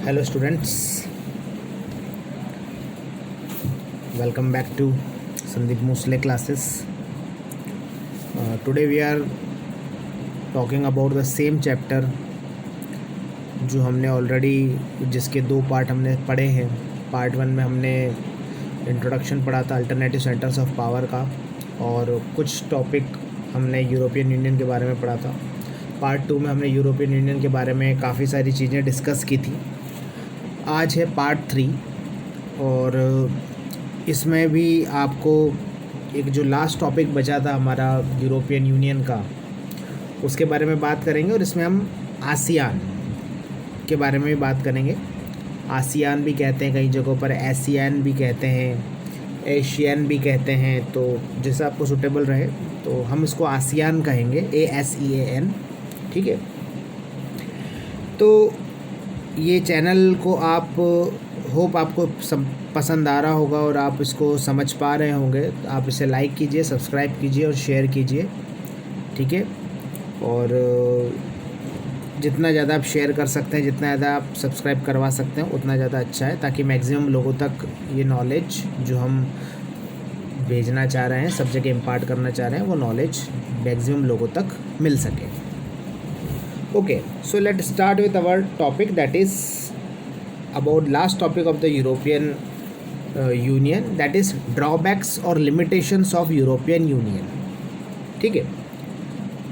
Hello students, welcome back to Sandeep Musle classes. Today we are talking about the same chapter जो हमने already जिसके दो part हमने पढ़े हैं. पार्ट 1 में हमने इंट्रोडक्शन पढ़ा था अल्टरनेटिव सेंटर्स ऑफ पावर का और कुछ टॉपिक हमने यूरोपियन यूनियन के बारे में पढ़ा था. पार्ट 2 में हमने यूरोपियन यूनियन के बारे में काफ़ी सारी चीज़ें डिस्कस की थी. आज है पार्ट 3 और इसमें भी आपको एक जो लास्ट टॉपिक बचा था हमारा यूरोपियन यूनियन का उसके बारे में बात करेंगे और इसमें हम आसियान के बारे में भी बात करेंगे. आसियान भी कहते हैं, कई जगहों पर एशियन भी कहते हैं, एशियन भी कहते हैं, तो जैसा आपको सूटेबल रहे तो हम इसको आसियान कहेंगे, ASEAN. ठीक है, तो ये चैनल को आप होप आपको पसंद आ रहा होगा और आप इसको समझ पा रहे होंगे. आप इसे लाइक कीजिए, सब्सक्राइब कीजिए और शेयर कीजिए. ठीक है, और जितना ज़्यादा आप शेयर कर सकते हैं, जितना ज़्यादा आप सब्सक्राइब करवा सकते हैं उतना ज़्यादा अच्छा है, ताकि मैक्सिमम लोगों तक ये नॉलेज जो हम भेजना चाह रहे हैं, सब जगह इम्पार्ट करना चाह रहे हैं, वो नॉलेज मैक्सिमम लोगों तक मिल सके. Okay, so let's start with our topic, that is about last topic of the European Union, that is drawbacks or limitations of European Union. ठीक है,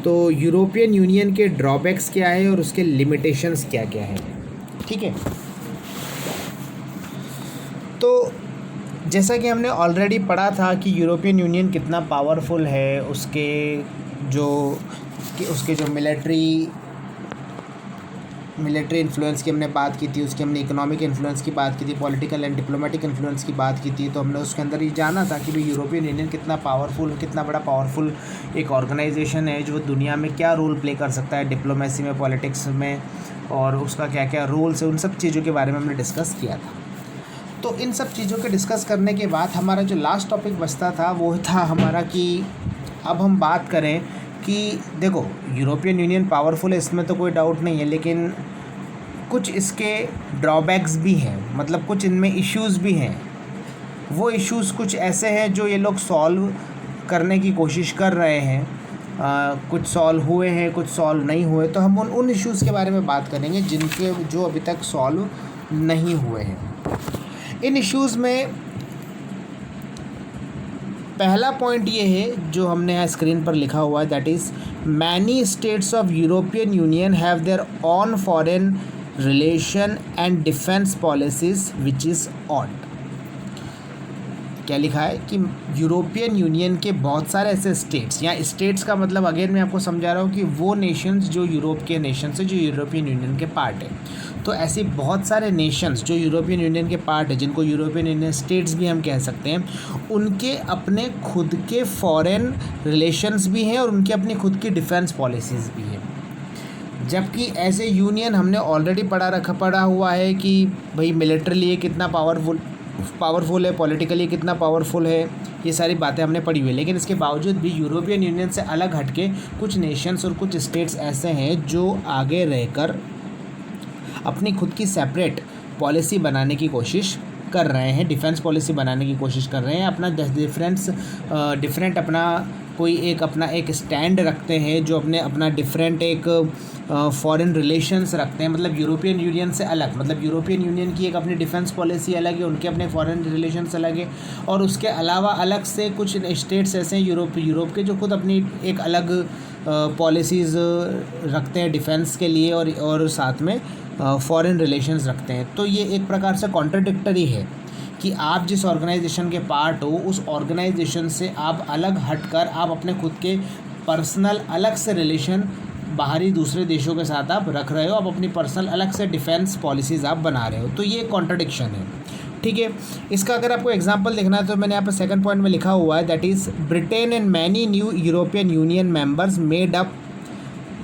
तो यूरोपियन यूनियन के ड्रॉबैक्स क्या है और उसके लिमिटेशंस क्या क्या है. ठीक है, तो जैसा कि हमने ऑलरेडी पढ़ा था कि यूरोपियन यूनियन कितना पावरफुल है, उसके जो मिलिट्री इन्फ्लुएंस की हमने बात की थी, उसकी हमने इकोनॉमिक इन्फ्लुएंस की बात की थी, पॉलिटिकल एंड डिप्लोमेटिक इन्फ्लुएंस की बात की थी. तो हमने उसके अंदर ये जाना था कि भाई यूरोपियन यूनियन कितना बड़ा पावरफुल एक ऑर्गेनाइजेशन है जो दुनिया में क्या रोल प्ले कर सकता है डिप्लोमेसी में, पॉलिटिक्स में, और उसका क्या क्या रोल्स है, उन सब चीज़ों के बारे में हमने डिस्कस किया था. तो इन सब चीज़ों के डिस्कस करने के बाद हमारा जो लास्ट टॉपिक बचता था वो था हमारा कि अब हम बात करें कि देखो यूरोपियन यूनियन पावरफुल है, इसमें तो कोई डाउट नहीं है, लेकिन कुछ इसके ड्रॉबैक्स भी हैं, मतलब कुछ इनमें इश्यूज़ भी हैं. वो इश्यूज़ कुछ ऐसे हैं जो ये लोग सॉल्व करने की कोशिश कर रहे हैं. कुछ सॉल्व हुए हैं, कुछ सॉल्व नहीं हुए. तो हम उन इश्यूज़ के बारे में बात करेंगे जो अभी तक सॉल्व नहीं हुए हैं. इन इश्यूज़ में पहला पॉइंट ये है जो हमने यहाँ स्क्रीन पर लिखा हुआ है, that is many states of European union have their on foreign relation and defence policies which is odd. क्या लिखा है कि यूरोपियन यूनियन के बहुत सारे ऐसे स्टेट्स, या स्टेट्स का मतलब अगेन मैं आपको समझा रहा हूँ कि वो नेशंस जो यूरोप के नेशंस है, जो यूरोपियन यूनियन के पार्ट है. तो ऐसे बहुत सारे नेशंस जो यूरोपियन यूनियन के पार्ट है, जिनको यूरोपियन यूनियन स्टेट्स भी हम कह सकते हैं, उनके अपने खुद के फॉरेन रिलेशंस भी हैं और उनके अपनी खुद की डिफेंस पॉलिसीज़ भी हैं. जबकि एज ए यूनियन हमने ऑलरेडी पढ़ा हुआ है कि भाई मिलिट्रली ये कितना पावरफुल है, पॉलिटिकली कितना पावरफुल है, ये सारी बातें हमने पढ़ी हुई है. लेकिन इसके बावजूद भी यूरोपियन यूनियन से अलग हटके कुछ नेशंस और कुछ स्टेट्स ऐसे हैं जो आगे रहकर अपनी खुद की सेपरेट पॉलिसी बनाने की कोशिश कर रहे हैं, डिफेंस पॉलिसी बनाने की कोशिश कर रहे हैं. अपना डिफरेंट अपना कोई एक स्टैंड रखते हैं, जो अपना डिफरेंट एक फॉरेन रिलेशंस रखते हैं, मतलब यूरोपियन यूनियन से अलग. मतलब यूरोपियन यूनियन की एक अपनी डिफेंस पॉलिसी अलग है, उनके अपने फॉरेन रिलेशंस अलग है. और उसके अलावा अलग से कुछ स्टेट्स ऐसे हैं यूरोप के जो खुद अपनी एक अलग पॉलिसीज़ रखते हैं डिफेंस के लिए और साथ में फॉरेन रिलेशंस रखते हैं. तो ये एक प्रकार से कॉन्ट्राडिक्टरी है कि आप जिस ऑर्गेनाइजेशन के पार्ट हो, उस ऑर्गेनाइजेशन से आप अलग हटकर आप अपने खुद के पर्सनल अलग से रिलेशन बाहरी दूसरे देशों के साथ आप रख रहे हो, आप अपनी पर्सनल अलग से डिफेंस पॉलिसीज़ आप बना रहे हो. तो ये कॉन्ट्राडिक्शन है. ठीक है, इसका अगर आपको एग्जांपल देखना है तो मैंने यहाँ पर सेकंड पॉइंट में लिखा हुआ है, that is Britain and many new European Union members made up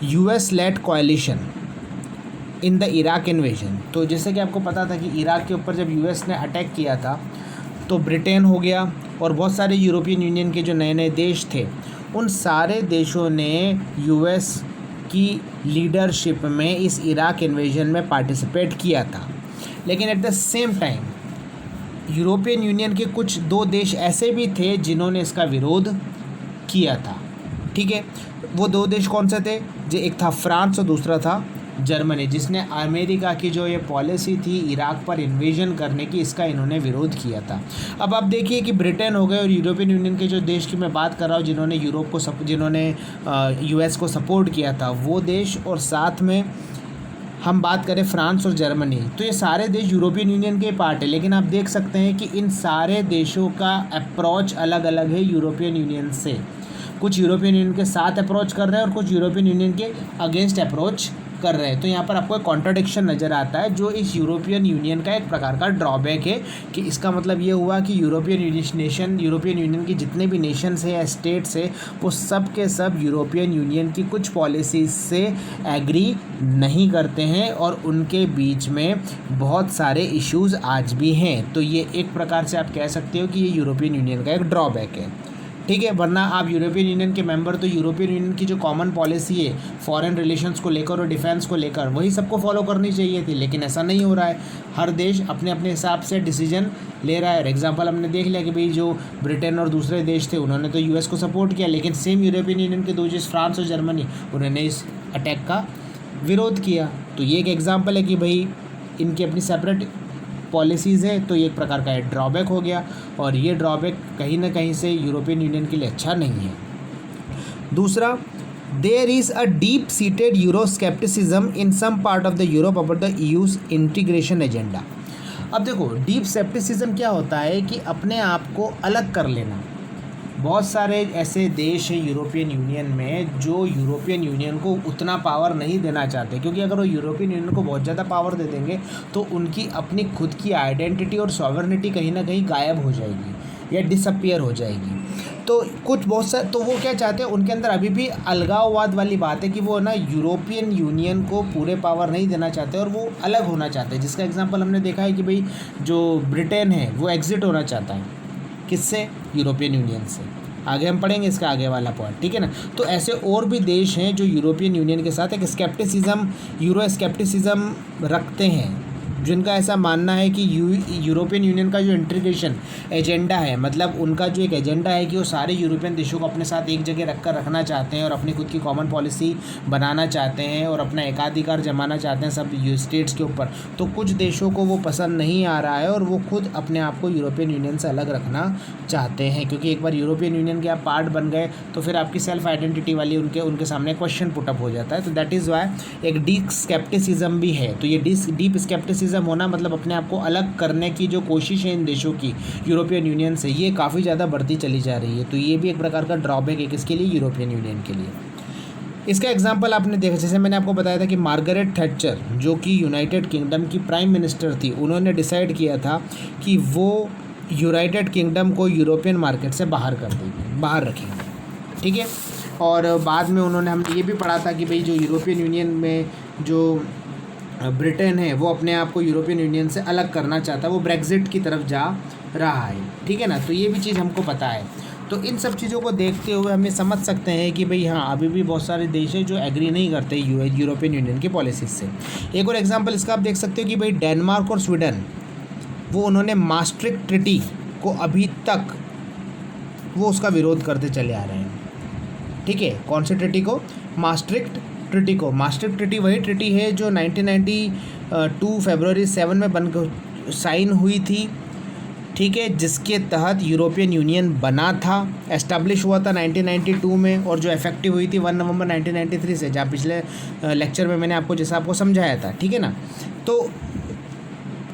US led coalition in the Iraq invasion. तो जैसे कि आपको पता था कि इराक के ऊपर जब US ने अटैक किया था तो ब्रिटेन हो गया और बहुत सारे यूरोपियन यूनियन के जो नए नए देश थे, उन सारे देशों ने US की लीडरशिप में इस इराक इन्वेजन में पार्टिसिपेट किया था. लेकिन at the same time European union के कुछ 2 देश ऐसे भी थे जिन्होंने इसका विरोध किया था। ठीक है, वो 2 देश कौन से थे? जो एक था फ्रांस और दूसरा था जर्मनी, जिसने अमेरिका की जो ये पॉलिसी थी इराक पर इन्वेजन करने की, इसका इन्होंने विरोध किया था। अब आप देखिए कि ब्रिटेन हो गए और यूरोपियन यूनियन के जो देश की मैं बात कर रहा हूँ जिन्होंने जिन्होंने यूएस को सपोर्ट किया था वो देश, और साथ में हम बात करें फ्रांस और जर्मनी, तो ये सारे देश यूरोपियन यूनियन के पार्ट है। लेकिन आप देख सकते हैं कि इन सारे देशों का अप्रोच अलग अलग है यूरोपियन यूनियन से। कुछ यूरोपियन यूनियन के साथ अप्रोच कर रहे हैं और कुछ यूरोपियन यूनियन के अगेंस्ट अप्रोच कर रहे हैं। तो यहाँ पर आपको एक कॉन्ट्राडिक्शन नज़र आता है, जो इस यूरोपियन यूनियन का एक प्रकार का ड्रॉबैक है। कि इसका मतलब ये हुआ कि यूरोपियन यूनियन की जितने भी नेशंस है या स्टेट्स है, वो सब के सब यूरोपियन यूनियन की कुछ पॉलिसीज से एग्री नहीं करते हैं और उनके बीच में बहुत सारे इश्यूज़ आज भी हैं। तो ये एक प्रकार से आप कह सकते हो कि ये यूरोपियन यूनियन का एक ड्रॉबैक है। ठीक है, वरना आप यूरोपियन यूनियन के मेंबर तो यूरोपियन यूनियन की जो कॉमन पॉलिसी है फॉरेन रिलेशंस को लेकर और डिफेंस को लेकर, वही सबको फॉलो करनी चाहिए थी। लेकिन ऐसा नहीं हो रहा है, हर देश अपने अपने हिसाब से डिसीजन ले रहा है। एग्जांपल हमने देख लिया कि भाई जो ब्रिटेन और दूसरे देश थे उन्होंने तो यूएस को सपोर्ट किया, लेकिन सेम यूरोपियन यूनियन के 2 देश फ्रांस और जर्मनी, उन्होंने इस अटैक का विरोध किया। तो ये एक एग्जाम्पल है कि भाई इनकी अपनी सेपरेट पॉलिसीज़ है, तो ये एक प्रकार का ड्रॉबैक हो गया, और ये ड्रॉबैक कहीं ना कहीं से यूरोपियन यूनियन के लिए अच्छा नहीं है। दूसरा, there is a deep seated Euroscepticism in some part of the Europe about the EU's integration agenda. अब देखो, डीप स्केप्टिसिज्म क्या होता है कि अपने आप को अलग कर लेना। बहुत सारे ऐसे देश हैं यूरोपियन यूनियन में जो यूरोपियन यूनियन को उतना पावर नहीं देना चाहते, क्योंकि अगर वो यूरोपियन यूनियन को बहुत ज़्यादा पावर दे देंगे तो उनकी अपनी खुद की आइडेंटिटी और सॉवरेनिटी कहीं ना कहीं गायब हो जाएगी या डिसअपियर हो जाएगी। तो बहुत सा तो वो क्या चाहते हैं, उनके अंदर अभी भी अलगाववाद वाली बात है कि वो ना यूरोपियन यूनियन को पूरे पावर नहीं देना चाहते और वो अलग होना चाहते हैं। जिसका एग्जांपल हमने देखा है कि भाई जो ब्रिटेन है वो एग्जिट होना चाहता है, किससे? यूरोपियन यूनियन से। आगे हम पढ़ेंगे इसका आगे वाला पॉइंट, ठीक है ना। तो ऐसे और भी देश हैं जो यूरोपियन यूनियन के साथ एक यूरो स्केप्टिसिज्म रखते हैं, जिनका ऐसा मानना है कि यूरोपियन यूनियन का जो इंटीग्रेशन एजेंडा है, मतलब उनका जो एक एजेंडा है कि वो सारे यूरोपियन देशों को अपने साथ एक जगह रखना चाहते हैं और अपनी खुद की कॉमन पॉलिसी बनाना चाहते हैं और अपना एकाधिकार जमाना चाहते हैं सब स्टेट्स के ऊपर। तो कुछ देशों को वो पसंद नहीं आ रहा है और वो खुद अपने आप को यूरोपियन यूनियन से अलग रखना चाहते हैं, क्योंकि एक बार यूरोपियन यूनियन के आप पार्ट बन गए तो फिर आपकी सेल्फ आइडेंटिटी वाली उनके सामने क्वेश्चन पुटअप हो जाता है। तो दैट इज़ वाई एक डीप स्केप्टिसिज्म भी है। तो ये डीप स्केप्टिसिज्म होना मतलब अपने आप को अलग करने की जो कोशिश है इन देशों की यूरोपियन यूनियन से, ये काफ़ी ज़्यादा बढ़ती चली जा रही है। तो ये भी एक प्रकार का ड्रॉबैक है किसके लिए? यूरोपियन यूनियन के लिए। इसका एग्जांपल आपने देखा, जैसे मैंने आपको बताया था कि मार्गरेट थैचर जो कि यूनाइटेड किंगडम की प्राइम मिनिस्टर थी, उन्होंने डिसाइड किया था कि वो यूनाइटेड किंगडम को यूरोपियन मार्केट से बाहर रखेंगे, ठीक है। और बाद में हमने ये भी पढ़ा था कि भाई जो यूरोपियन यूनियन में जो ब्रिटेन है वो अपने आप को यूरोपियन यूनियन से अलग करना चाहता है, वो ब्रेग्जिट की तरफ जा रहा है, ठीक है ना। तो ये भी चीज़ हमको पता है। तो इन सब चीज़ों को देखते हुए हम ये समझ सकते हैं कि भाई हाँ, अभी भी बहुत सारे देश हैं जो एग्री नहीं करते यूरोपियन यूनियन की पॉलिसीज से। एक और एग्जांपल इसका आप देख सकते हो कि भाई डेनमार्क और स्वीडन, वो उन्होंने maastricht ट्रिटी को अभी तक वो उसका विरोध करते चले आ रहे हैं, ठीक है। कौन से ट्रिटी को? maastricht ट्रिटी को। maastricht ट्रिटी वही ट्रिटी है जो 1992 फरवरी 7 में बनकर साइन हुई थी, ठीक है, जिसके तहत यूरोपियन यूनियन बना था, एस्टेब्लिश हुआ था 1992 में, और जो इफेक्टिव हुई थी 1 नवंबर 1993 से, जहाँ पिछले लेक्चर में मैंने आपको समझाया था, ठीक है ना। तो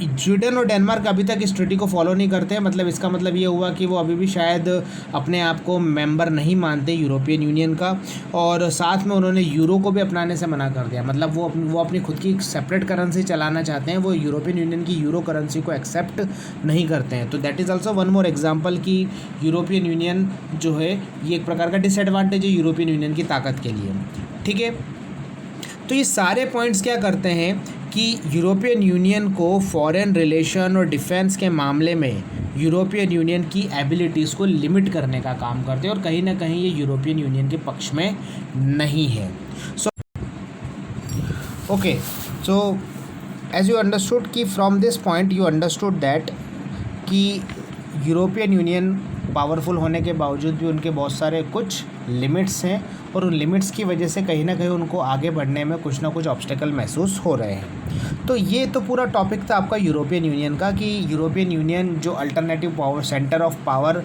स्वीडन और डेनमार्क अभी तक इस ट्रिटी को फॉलो नहीं करते हैं, मतलब इसका मतलब ये हुआ कि वो अभी भी शायद अपने आप को मेंबर नहीं मानते यूरोपियन यूनियन का, और साथ में उन्होंने यूरो को भी अपनाने से मना कर दिया। मतलब वो अपनी खुद की सेपरेट करेंसी चलाना चाहते हैं, वो यूरोपियन यूनियन की यूरो करेंसी को एक्सेप्ट नहीं करते हैं। तो that is also one more example कि यूरोपियन यूनियन जो है ये एक प्रकार का डिसएडवांटेज है यूरोपियन यूनियन की ताकत के लिए, ठीक है। तो ये सारे पॉइंट्स क्या करते हैं कि यूरोपियन यूनियन को फॉरेन रिलेशन और डिफेंस के मामले में यूरोपियन यूनियन की एबिलिटीज़ को लिमिट करने का काम करते हैं, और कहीं ना कहीं ये यूरोपियन यूनियन के पक्ष में नहीं है। सो एज यू अंडरस्टूड कि from this point you understood that कि यूरोपियन यूनियन पावरफुल होने के बावजूद भी उनके बहुत सारे कुछ लिमिट्स हैं और उन लिमिट्स की वजह से कहीं ना कहीं उनको आगे बढ़ने में कुछ ना कुछ ऑब्स्टेकल महसूस हो रहे हैं। तो ये तो पूरा टॉपिक था आपका यूरोपियन यूनियन का कि यूरोपियन यूनियन जो alternative power centre of power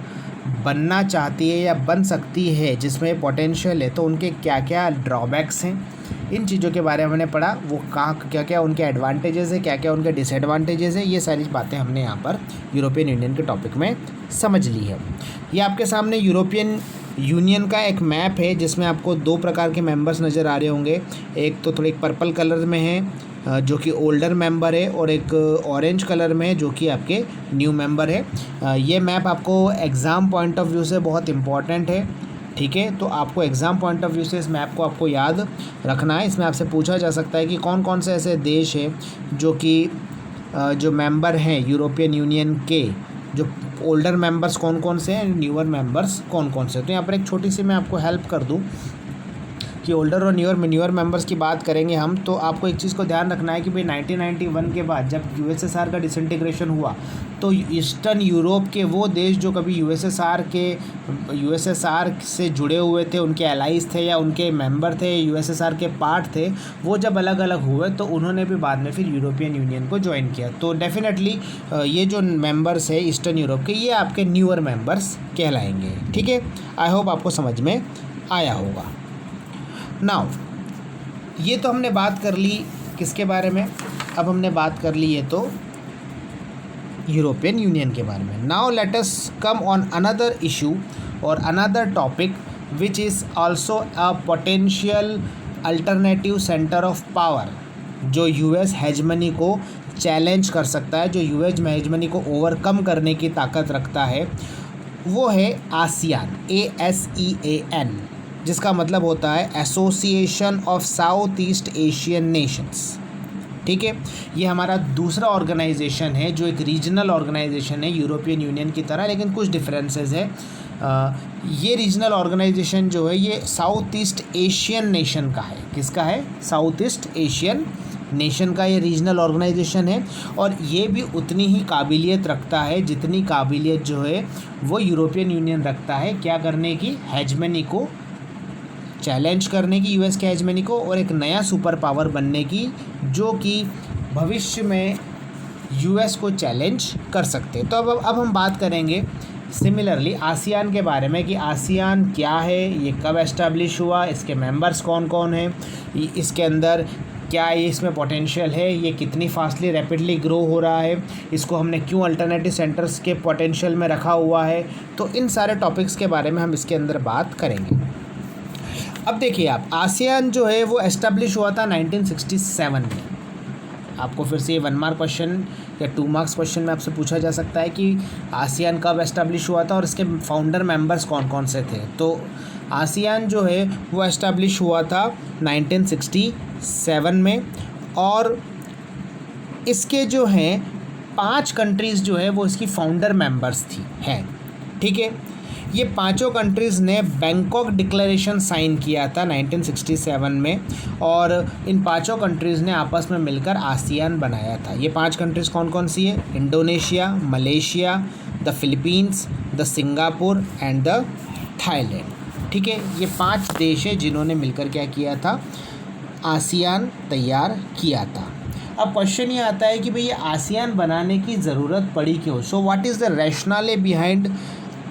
बनना चाहती है या बन सकती है, जिसमें पोटेंशियल है, तो उनके क्या क्या ड्रॉबैक्स हैं, इन चीज़ों के बारे में हमने पढ़ा। वो कहाँ क्या क्या उनके एडवांटेजेस है, क्या क्या उनके डिसएडवांटेजेस है, ये सारी बातें हमने यहाँ पर यूरोपियन यूनियन के टॉपिक में समझ ली है। ये आपके सामने यूरोपियन यूनियन का एक मैप है जिसमें आपको दो प्रकार के मेंबर्स नज़र आ रहे होंगे। एक तो थोड़ी पर्पल कलर में है जो कि ओल्डर मेंबर है, और एक ऑरेंज कलर में है जो कि आपके न्यू मेंबर है। ये मैप आपको एग्ज़ाम पॉइंट ऑफ व्यू से बहुत इम्पॉर्टेंट है, ठीक है। तो आपको एग्ज़ाम पॉइंट ऑफ व्यू से इस मैप को आपको याद रखना है। इसमें आपसे पूछा जा सकता है कि कौन कौन से ऐसे देश हैं जो कि जो मेंबर हैं यूरोपियन यूनियन के, जो ओल्डर मेंबर्स कौन कौन से हैं, न्यूअर मेंबर्स कौन कौन से। तो यहाँ पर एक छोटी सी मैं आपको हेल्प कर दूँ कि ओल्डर और न्यूअर मेंबर्स की बात करेंगे हम, तो आपको एक चीज़ को ध्यान रखना है कि भाई 1991 के बाद जब यूएसएसआर का डिसइंटीग्रेशन हुआ तो ईस्टर्न यूरोप के वो देश जो कभी यूएसएसआर से जुड़े हुए थे, उनके एलाइज थे या उनके मेंबर थे, यूएसएसआर के पार्ट थे, वो जब अलग अलग हुए तो उन्होंने भी बाद में फिर यूरोपियन यूनियन को ज्वाइन किया। तो डेफिनेटली ये जो मेंबर्स है ईस्टर्न यूरोप के, ये आपके न्यूअर मेंबर्स कहलाएंगे, ठीक है। आई होप आपको समझ में आया होगा। नाउ ये तो हमने बात कर ली किसके बारे में, अब हमने बात कर ली है तो यूरोपियन यूनियन के बारे में। Now let us come on another issue और another topic which is also a potential alternative centre of power, जो यूएस हेजमनी को चैलेंज कर सकता है, जो यूएस हेजमनी को ओवरकम करने की ताकत रखता है, वो है आसियान, ASEAN, जिसका मतलब होता है association of south east Asian Nations, ठीक है। ये हमारा दूसरा ऑर्गेनाइजेशन है जो एक रीजनल ऑर्गेनाइजेशन है यूरोपियन यूनियन की तरह, लेकिन कुछ डिफरेंसेस है। ये रीजनल ऑर्गेनाइजेशन जो है ये साउथ ईस्ट एशियन नेशन का है। किसका है? साउथ ईस्ट एशियन नेशन का ये रीजनल ऑर्गेनाइजेशन है, और ये भी उतनी ही काबिलियत रखता है जितनी काबिलियत जो है वो यूरोपियन यूनियन रखता है, क्या करने की, हेजमनी को चैलेंज करने की, यूएस के हेजमनी को, और एक नया सुपर पावर बनने की जो कि भविष्य में यूएस को चैलेंज कर सकते। तो अब हम बात करेंगे सिमिलरली आसियान के बारे में कि आसियान क्या है, ये कब एस्टेब्लिश हुआ, इसके मेंबर्स कौन कौन हैं, इसके अंदर क्या ये इसमें पोटेंशियल है, ये कितनी फास्टली रैपिडली ग्रो हो रहा है, इसको हमने क्यों अल्टरनेटिव सेंटर्स के पोटेंशियल में रखा हुआ है। तो इन सारे टॉपिक्स के बारे में हम इसके अंदर बात करेंगे। अब देखिए आप, आसियान जो है वो एस्टेब्लिश हुआ था 1967 में। आपको फिर से ये 1 मार्क क्वेश्चन या 2 मार्क्स क्वेश्चन में आपसे पूछा जा सकता है कि आसियान कब एस्टेब्लिश हुआ था और इसके फाउंडर मेंबर्स कौन कौन से थे। तो आसियान जो है वो एस्टेब्लिश हुआ था 1967 में, और इसके जो हैं 5 कंट्रीज़ जो है वो इसकी फाउंडर मेंबर्स हैं, ठीक है। ये पांचों कंट्रीज़ ने बैंकॉक डिक्लेरेशन साइन किया था 1967 में, और इन पांचों कंट्रीज़ ने आपस में मिलकर आसियान बनाया था। ये 5 कंट्रीज़ कौन कौन सी है? Indonesia, Malaysia, the Philippines, the Singapore and the Thailand, ठीक है। ये 5 देश है जिन्होंने मिलकर क्या किया था, आसियान तैयार किया था। अब क्वेश्चन ये आता है कि भाई ये आसियान बनाने की ज़रूरत पड़ी क्यों? So what is the rationale behind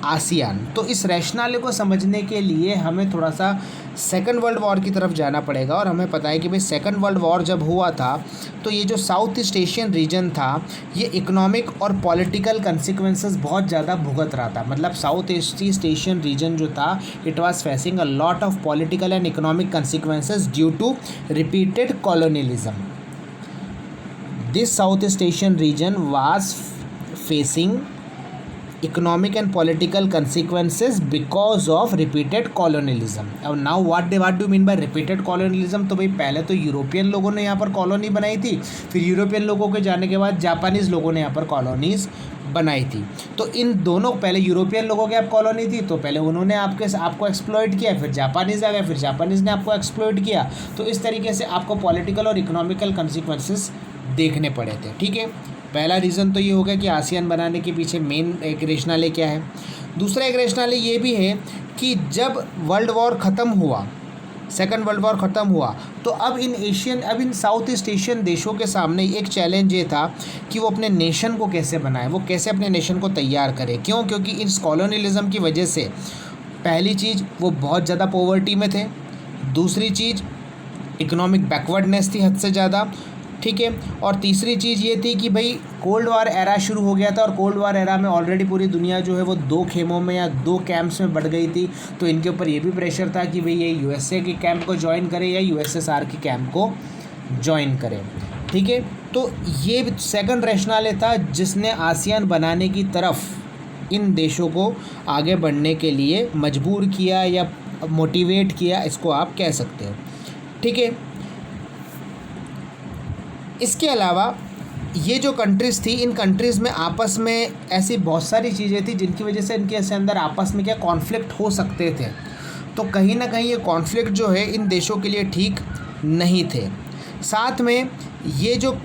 ASEAN? तो इस रैशनले को समझने के लिए हमें थोड़ा सा सेकंड वर्ल्ड वॉर की तरफ जाना पड़ेगा, और हमें पता है कि भाई सेकंड वर्ल्ड वॉर जब हुआ था तो ये जो साउथ ईस्ट एशियन रीजन था ये इकोनॉमिक और पॉलिटिकल कंसिक्वेंसेस बहुत ज़्यादा भुगत रहा था। मतलब साउथ ईस्ट एशियन रीजन जो था, it was facing a lot of political and economic consequences due to repeated colonialism. This south east Asian region was facing economic and political consequences because of repeated colonialism. अब now what do you mean by repeated colonialism? तो भाई पहले तो European लोगों ने यहाँ पर colony बनाई थी, फिर यूरोपियन लोगों के जाने के बाद जापानीज़ लोगों ने यहाँ पर कॉलोनीज़ बनाई थी। तो इन दोनों, पहले यूरोपियन लोगों के आप कॉलोनी थी तो पहले उन्होंने आपको एक्सप्लॉइट किया, फिर जापानीज़ आ गए, फिर जापानीज़ ने आपको एक्सप्लॉइट किया। तो इस तरीके से आपको पॉलिटिकल और इकोनॉमिकल कंसिक्वेंसेस देखने पड़े थे। ठीक है, पहला रीज़न तो ये हो गया कि आसियान बनाने के पीछे मेन एक रेशनाले क्या है। दूसरा एक रेशनाले ये भी है कि जब वर्ल्ड वॉर ख़त्म हुआ, सेकंड वर्ल्ड वॉर ख़त्म हुआ, तो अब इन साउथ ईस्ट एशियन देशों के सामने एक चैलेंज ये था कि वो अपने नेशन को कैसे बनाए, वो कैसे अपने नेशन को तैयार करे। क्यों? क्योंकि इस कॉलोनियलिज्म की वजह से पहली चीज़ वो बहुत ज़्यादा पॉवर्टी में थे, दूसरी चीज़ इकोनॉमिक बैकवर्डनेस थी हद से ज़्यादा। ठीक है, और तीसरी चीज़ ये थी कि भाई कोल्ड वार एरा शुरू हो गया था, और कोल्ड वार एरा में ऑलरेडी पूरी दुनिया जो है वो दो खेमों में या दो कैंप्स में बढ़ गई थी। तो इनके ऊपर ये भी प्रेशर था कि भाई ये यूएसए के कैंप को ज्वाइन करे या यूएसएसआर के कैंप को ज्वाइन करे। ठीक है, तो ये सेकंड रैशनल था जिसने आसियान बनाने की तरफ इन देशों को आगे बढ़ने के लिए मजबूर किया या मोटिवेट किया, इसको आप कह सकते हो। ठीक है, इसके अलावा ये जो कंट्रीज़ थी, इन कंट्रीज़ में आपस में ऐसी बहुत सारी चीज़ें थी जिनकी वजह से इनके अंदर आपस में क्या कॉन्फ्लिक्ट हो सकते थे। तो कहीं ना कहीं ये कॉन्फ्लिक्ट जो है इन देशों के लिए ठीक नहीं थे। साथ में ये जो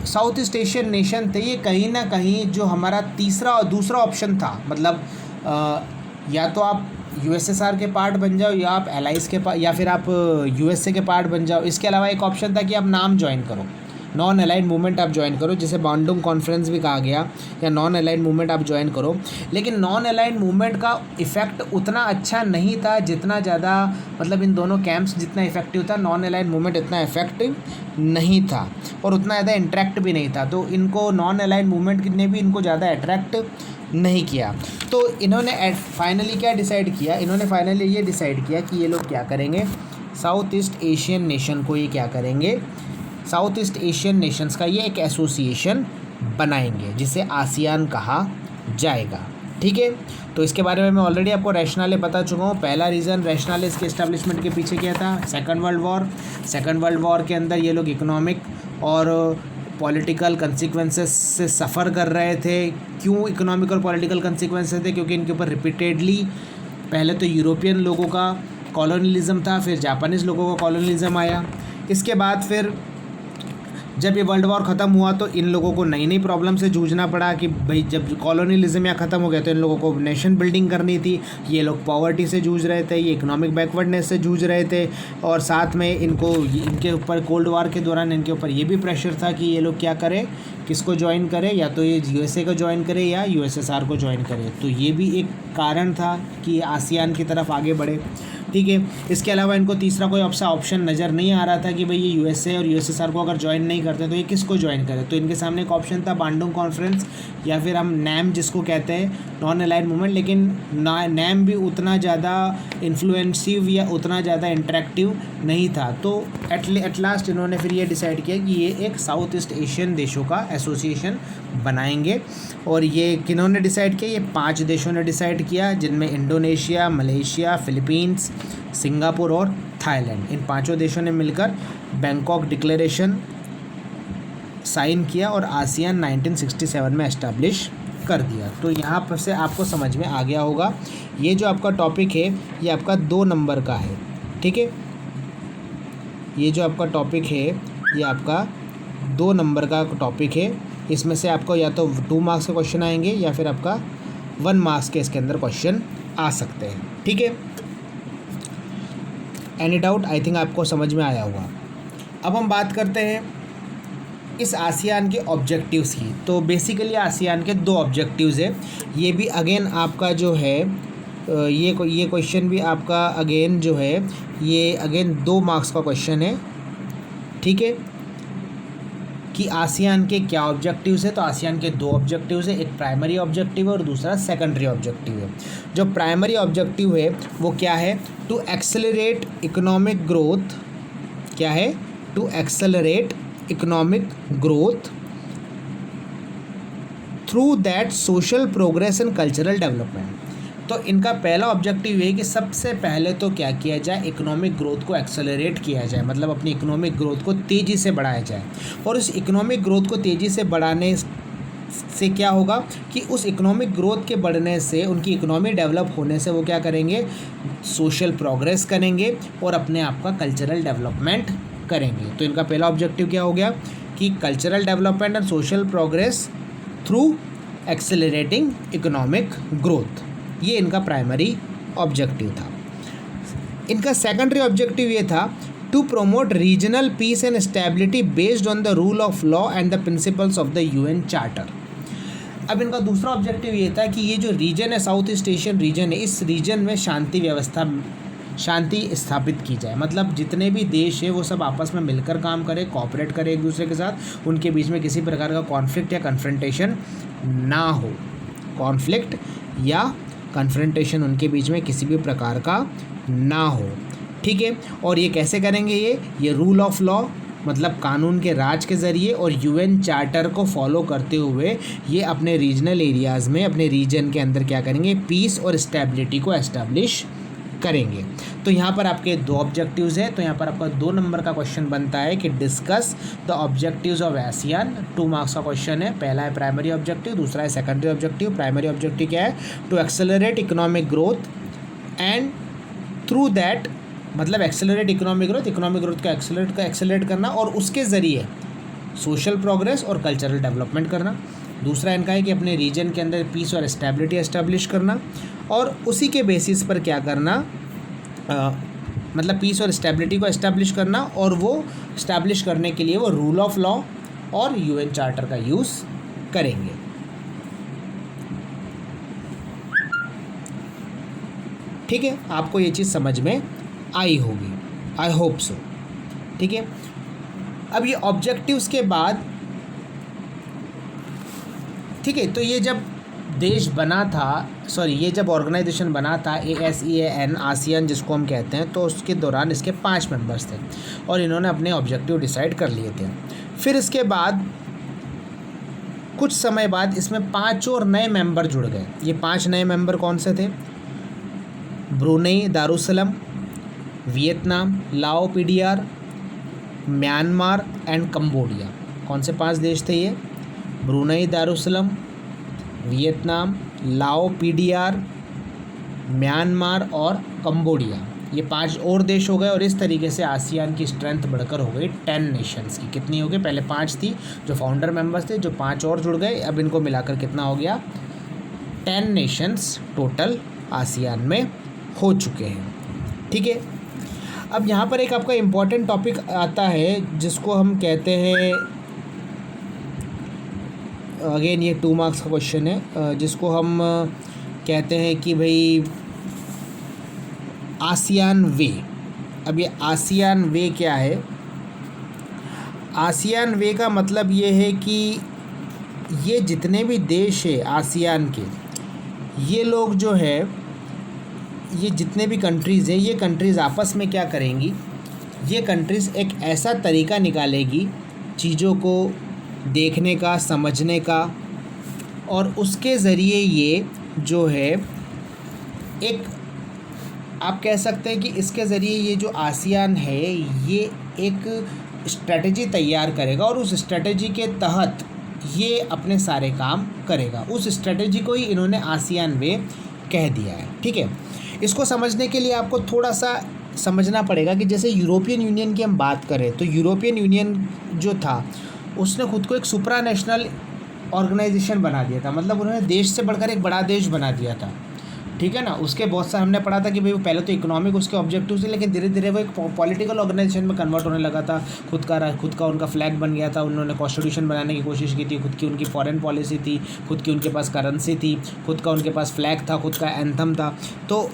साउथ ईस्ट एशियन नेशन थे, ये कहीं ना कहीं जो हमारा तीसरा और दूसरा ऑप्शन था, मतलब या तो आप यूएसएसआर के पार्ट बन जाओ या आप एलाइज के पार्ट, या फिर आप यूएसए के पार्ट बन जाओ। इसके अलावा एक ऑप्शन था कि आप नाम ज्वाइन करो, नॉन अलाइड मूवमेंट आप ज्वाइन करो, जिसे बांडुंग कॉन्फ्रेंस भी कहा गया, या नॉन अलाइड मूवमेंट आप ज्वाइन करो। लेकिन नॉन अलाइड मूवमेंट का इफ़ेक्ट उतना अच्छा नहीं था जितना ज़्यादा, मतलब इन दोनों कैंप्स जितना इफेक्टिव था, नॉन अलाइड मूवमेंट इतना इफेक्टिव नहीं था और उतना ज़्यादा इंटरेक्ट भी नहीं था। तो इनको नॉन अलाइड मूवमेंट ने भी इनको ज़्यादा अट्रैक्ट नहीं किया। तो इन्होंने फाइनली क्या डिसाइड किया, इन्होंने फाइनली ये डिसाइड किया कि ये लोग क्या करेंगे, साउथ ईस्ट एशियन नेशन को ये क्या करेंगे, साउथ ईस्ट एशियन नेशंस का ये एक एसोसिएशन बनाएंगे जिसे आसियान कहा जाएगा। ठीक है, तो इसके बारे में मैं ऑलरेडी आपको रैशनल बता चुका हूँ। पहला रीज़न रैशनल इसके इस्टेब्लिशमेंट के पीछे क्या था, सेकंड वर्ल्ड वॉर के अंदर ये लोग इकोनॉमिक और पॉलिटिकल कंसिक्वेंसेस से सफ़र कर रहे थे। क्यों इकोनॉमिक और पॉलिटिकल कंसिक्वेंसेस थे? क्योंकि इनके ऊपर रिपीटेडली पहले तो यूरोपियन लोगों का कॉलोनियलिज्म था, फिर जापानीज़ लोगों का कॉलोनियलिज्म आया। इसके बाद फिर जब ये वर्ल्ड वॉर ख़त्म हुआ तो इन लोगों को नई नई प्रॉब्लम से जूझना पड़ा कि भाई जब कॉलोनियलिज्म यहाँ ख़त्म हो गया तो इन लोगों को नेशन बिल्डिंग करनी थी। ये लोग पॉवर्टी से जूझ रहे थे, ये इकोनॉमिक बैकवर्डनेस से जूझ रहे थे, और साथ में इनके ऊपर कोल्ड वॉर के दौरान इनके ऊपर ये भी प्रेशर था कि ये लोग क्या करें, किसको ज्वाइन करें, या तो ये यूएसए को ज्वाइन करे या यूएसएसआर को ज्वाइन करे। तो ये भी एक कारण था कि आसियान की तरफ आगे बढ़े। ठीक है, इसके अलावा इनको तीसरा कोई ऑप्शन नज़र नहीं आ रहा था कि भाई ये यूएसए और यूएसएसआर को अगर ज्वाइन नहीं करते तो ये किसको ज्वाइन करें। तो इनके सामने एक ऑप्शन था बांडुंग कॉन्फ्रेंस, या फिर हम नैम जिसको कहते हैं, नॉन अलाइड मूवमेंट। लेकिन नैम भी उतना ज़्यादा इन्फ्लुएंसिव या उतना ज़्यादा इंटरेक्टिव नहीं था। तो एट लास्ट इन्होंने फिर ये डिसाइड किया कि ये एक साउथ ईस्ट एशियन देशों का एसोसिएशन बनाएंगे। और ये किन्होंने डिसाइड किया, ये 5 देशों ने डिसाइड किया, जिनमें इंडोनेशिया, मलेशिया, फिलीपींस, सिंगापुर और थाईलैंड। इन 5 देशों ने मिलकर बैंकॉक डिक्लेरेशन साइन किया और आसियान 1967 में एस्टैब्लिश कर दिया। तो यहाँ पर से आपको समझ में आ गया होगा, ये जो आपका टॉपिक है ये आपका 2 नंबर का है। ठीक है, ये जो आपका टॉपिक है ये आपका 2 नंबर का टॉपिक है। इसमें से आपको या तो 2 मार्क्स के क्वेश्चन आएंगे या फिर आपका 1 मार्क्स के इसके अंदर क्वेश्चन आ सकते हैं। ठीक है, एनी डाउट? आई थिंक आपको समझ में आया होगा। अब हम बात करते हैं इस आसियान के ऑब्जेक्टिव्स की। तो बेसिकली आसियान के 2 ऑब्जेक्टिव्स है। ये भी अगेन आपका जो है ये क्वेश्चन भी आपका अगेन जो है ये अगेन 2 मार्क्स का क्वेश्चन है। ठीक है, कि आसियान के क्या ऑब्जेक्टिव्स है। तो आसियान के 2 ऑब्जेक्टिव्स है, एक प्राइमरी ऑब्जेक्टिव है और दूसरा सेकेंडरी ऑब्जेक्टिव है। जो प्राइमरी ऑब्जेक्टिव है वो क्या है, टू एक्सेलरेट इकोनॉमिक ग्रोथ। क्या है? To accelerate economic growth through that social progress and cultural development. तो इनका पहला ऑब्जेक्टिव है कि सबसे पहले तो क्या किया जाए, इकोनॉमिक ग्रोथ को एक्सेलरेट किया जाए, मतलब अपनी इकोनॉमिक ग्रोथ को तेज़ी से बढ़ाया जाए। और उस इकोनॉमिक ग्रोथ को तेज़ी से बढ़ाने से क्या होगा कि उस इकोनॉमिक ग्रोथ के बढ़ने से, उनकी इकोनॉमी डेवलप होने से वो क्या करेंगे, सोशल प्रोग्रेस करेंगे और अपने आप का कल्चरल डेवलपमेंट करेंगे। तो इनका पहला ऑब्जेक्टिव क्या हो गया कि cultural development and social progress through accelerating economic growth, ये इनका प्राइमरी ऑब्जेक्टिव था। इनका सेकेंडरी ऑब्जेक्टिव ये था to promote regional peace and stability based on the rule of law and the principles of the UN charter. अब इनका दूसरा objective ये था कि ये जो रीजन है, साउथ ईस्ट एशियन रीजन है, इस रीजन में शांति स्थापित की जाए। मतलब जितने भी देश है वो सब आपस में मिलकर काम करें, कोऑपरेट करें एक दूसरे के साथ, उनके बीच में किसी प्रकार का कॉन्फ्लिक्ट या कन्फ्रंटेशन ना हो, कॉन्फ्लिक्ट या कन्फ्रंटेशन उनके बीच में किसी भी प्रकार का ना हो, ठीक है। और ये कैसे करेंगे, ये रूल ऑफ लॉ मतलब कानून के राज के ज़रिए और यूएन चार्टर को फॉलो करते हुए ये अपने रीजनल एरियाज़ में, अपने रीजन के अंदर क्या करेंगे, पीस और स्टेबिलिटी को एस्टैब्लिश करेंगे। तो यहाँ पर आपके दो ऑब्जेक्टिव्स हैं। तो यहाँ पर आपका 2 नंबर का क्वेश्चन बनता है कि discuss the objectives of ASEAN. 2 marks का क्वेश्चन है। पहला है प्राइमरी ऑब्जेक्टिव, दूसरा है सेकेंडरी ऑब्जेक्टिव। प्राइमरी ऑब्जेक्टिव क्या है, to accelerate economic growth and through that, मतलब एक्सेलरेट इकोनॉमिक ग्रोथ का एक्सेलरेट करना और उसके ज़रिए सोशल प्रोग्रेस और कल्चरल डेवलपमेंट करना। दूसरा इनका है कि अपने रीजन के अंदर पीस और स्टेबिलिटी एस्टेब्लिश करना और उसी के बेसिस पर क्या करना, मतलब पीस और स्टेबिलिटी को एस्टेब्लिश करना और वो एस्टेब्लिश करने के लिए वो रूल ऑफ लॉ और यूएन चार्टर का यूज़ करेंगे। ठीक है, आपको ये चीज़ समझ में आई होगी, आई होप सो, ठीक है। अब ये ऑब्जेक्टिव्स के बाद, ठीक है, तो ये जब देश बना था, ये जब ऑर्गेनाइजेशन बना था ASEAN, आसियान जिसको हम कहते हैं, तो उसके दौरान इसके 5 मेंबर्स थे और इन्होंने अपने ऑब्जेक्टिव डिसाइड कर लिए थे। फिर इसके बाद कुछ समय बाद इसमें 5 और नए मेंबर जुड़ गए। ये 5 नए मेंबर कौन से थे, ब्रुनेई दारुसलाम, वियतनाम, लाओ PDR, म्यांमार एंड कंबोडिया। कौन से 5 देश थे ये, ब्रुनेई दारुसलाम, वियतनाम, लाओ PDR, म्यांमार और कंबोडिया। ये 5 और देश हो गए और इस तरीके से आसियान की स्ट्रेंथ बढ़कर हो गई 10 नेशंस की। कितनी हो गई, पहले 5 थी जो फाउंडर मेंबर्स थे, जो 5 और जुड़ गए, अब इनको मिलाकर कितना हो गया, 10 नेशंस टोटल आसियान में हो चुके हैं, ठीक है। अब यहाँ पर एक आपका इम्पॉर्टेंट टॉपिक आता है जिसको हम कहते हैं, अगेन ये 2 मार्क्स का क्वेश्चन है, जिसको हम कहते हैं कि भाई आसियान वे। अब ये आसियान वे क्या है, आसियान वे का मतलब ये है कि ये जितने भी देश है आसियान के, ये लोग जो है, ये जितने भी कंट्रीज़ हैं, ये कंट्रीज़ आपस में क्या करेंगी, ये कंट्रीज़ एक ऐसा तरीका निकालेगी चीज़ों को देखने का, समझने का, और उसके ज़रिए ये जो है एक, आप कह सकते हैं कि इसके ज़रिए ये जो आसियान है ये एक स्ट्रेटजी तैयार करेगा और उस स्ट्रेटजी के तहत ये अपने सारे काम करेगा। उस स्ट्रेटजी को ही इन्होंने आसियान वे कह दिया है, ठीक है। इसको समझने के लिए आपको थोड़ा सा समझना पड़ेगा कि जैसे यूरोपियन यूनियन की हम बात करें तो यूरोपियन यूनियन जो था उसने खुद को एक सुप्रा नेशनल ऑर्गेनाइजेशन बना दिया था। मतलब उन्होंने देश से बढ़कर एक बड़ा देश बना दिया था, ठीक है ना। उसके बहुत सारे हमने पढ़ा था कि भाई वो पहले तो इकोनॉमिक उसके ऑब्जेक्टिव थे, लेकिन धीरे धीरे वो एक पॉलिटिकल ऑर्गेनाइजेशन में कन्वर्ट होने लगा था। खुद का उनका फ्लैग बन गया था, उन्होंने कॉन्स्टिट्यूशन बनाने की कोशिश की थी, खुद की उनकी फॉरेन पॉलिसी थी, खुद की उनके पास करेंसी थी, खुद का उनके पास फ्लैग था, खुद का एंथम था। तो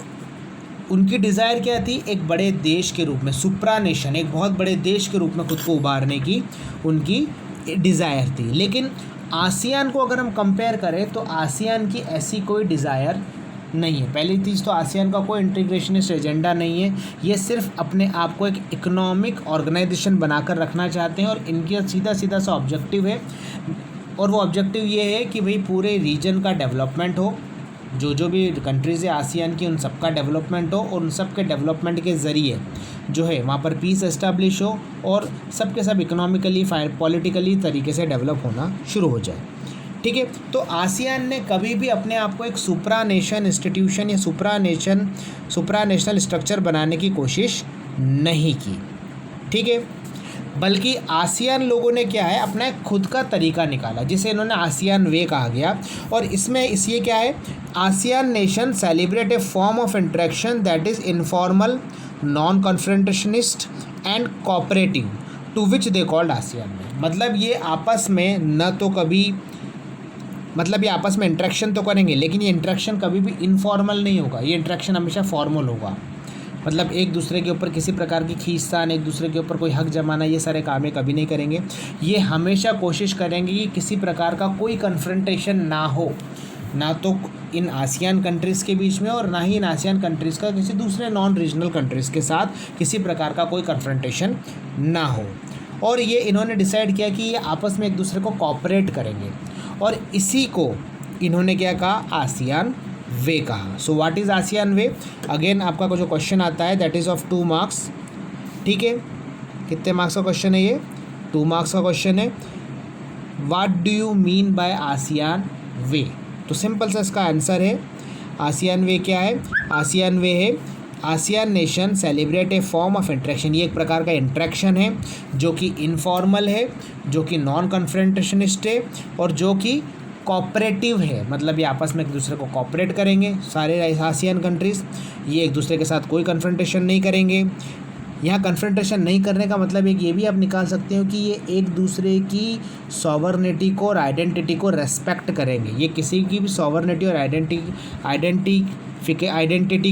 उनकी डिज़ायर क्या थी, एक बड़े देश के रूप में, सुप्रा नेशन, एक बहुत बड़े देश के रूप में खुद को उभारने की उनकी डिज़ायर थी। लेकिन आसियान को अगर हम कंपेयर करें तो आसियान की ऐसी कोई डिज़ायर नहीं है। पहली चीज़ तो आसियान का कोई इंटीग्रेशनिस्ट एजेंडा नहीं है, ये सिर्फ अपने आप को एक इकोनॉमिक ऑर्गेनाइजेशन बनाकर रखना चाहते हैं और इनका सीधा सा ऑब्जेक्टिव है, और वो ऑब्जेक्टिव ये है कि भाई पूरे रीजन का डेवलपमेंट हो, जो भी कंट्रीज़ है आसियान की उन सब का डेवलपमेंट हो, और उन सब के डेवलपमेंट के ज़रिए जो है वहाँ पर पीस एस्टैब्लिश हो और सब के सब इकोनॉमिकली पॉलिटिकली तरीके से डेवलप होना शुरू हो जाए, ठीक है। तो आसियान ने कभी भी अपने आप को एक सुप्रा नेशन इंस्टीट्यूशन या सुप्रा नेशनल स्ट्रक्चर बनाने की कोशिश नहीं की, ठीक है। बल्कि आसियान लोगों ने क्या है अपना एक खुद का तरीका निकाला जिसे इन्होंने आसियान वे कहा गया। और इसमें ये क्या है, ASEAN nation celebrate a form of interaction that is informal, non confrontationist and cooperative to which they called ASEAN way. मतलब ये आपस में न तो कभी मतलब ये आपस में इंटरेक्शन तो करेंगे, लेकिन ये इंटरेक्शन कभी भी इनफॉर्मल नहीं होगा, ये इंटरेक्शन हमेशा फॉर्मल होगा। मतलब एक दूसरे के ऊपर किसी प्रकार की खींचतान, एक दूसरे के ऊपर कोई हक जमाना, ये सारे काम ये कभी नहीं करेंगे। ये हमेशा कोशिश करेंगे कि किसी प्रकार का कोई कन्फ्रंटेशन ना हो, ना तो इन आसियान कंट्रीज़ के बीच में और ना ही इन आसियान कंट्रीज़ का किसी दूसरे नॉन रीजनल कंट्रीज़ के साथ किसी प्रकार का कोई कन्फ्रंटेशन ना हो। और ये इन्होंने डिसाइड किया कि ये आपस में एक दूसरे को कोऑपरेट करेंगे, और इसी को इन्होंने क्या कहा, आसियान वे कहा। सो what is ASEAN way? Again आपका जो क्वेश्चन आता है दैट इज़ ऑफ 2 मार्क्स। ठीक है, कितने मार्क्स का क्वेश्चन है ये? 2 मार्क्स का क्वेश्चन है। What do you mean by ASEAN way? तो सिंपल सा इसका आंसर है, आसियान वे क्या है? आसियान वे है ASEAN nation celebrate a form of interaction. ये एक प्रकार का इंटरेक्शन है जो कि इनफॉर्मल है, जो कि नॉन कन्फ्रंटेशनिस्ट है और जो कि कोऑपरेटिव है। मतलब ये आपस में एक दूसरे को कोऑपरेट करेंगे, सारे आसियान कंट्रीज़ ये एक दूसरे के साथ कोई कन्फ्रंटेशन नहीं करेंगे। यहाँ कन्फ्रंटेशन नहीं करने का मतलब एक ये भी आप निकाल सकते हो कि ये एक दूसरे की सॉवरनिटी को और आइडेंटिटी को रेस्पेक्ट करेंगे। ये किसी की भी सॉवरनिटी और आइडेंटिटी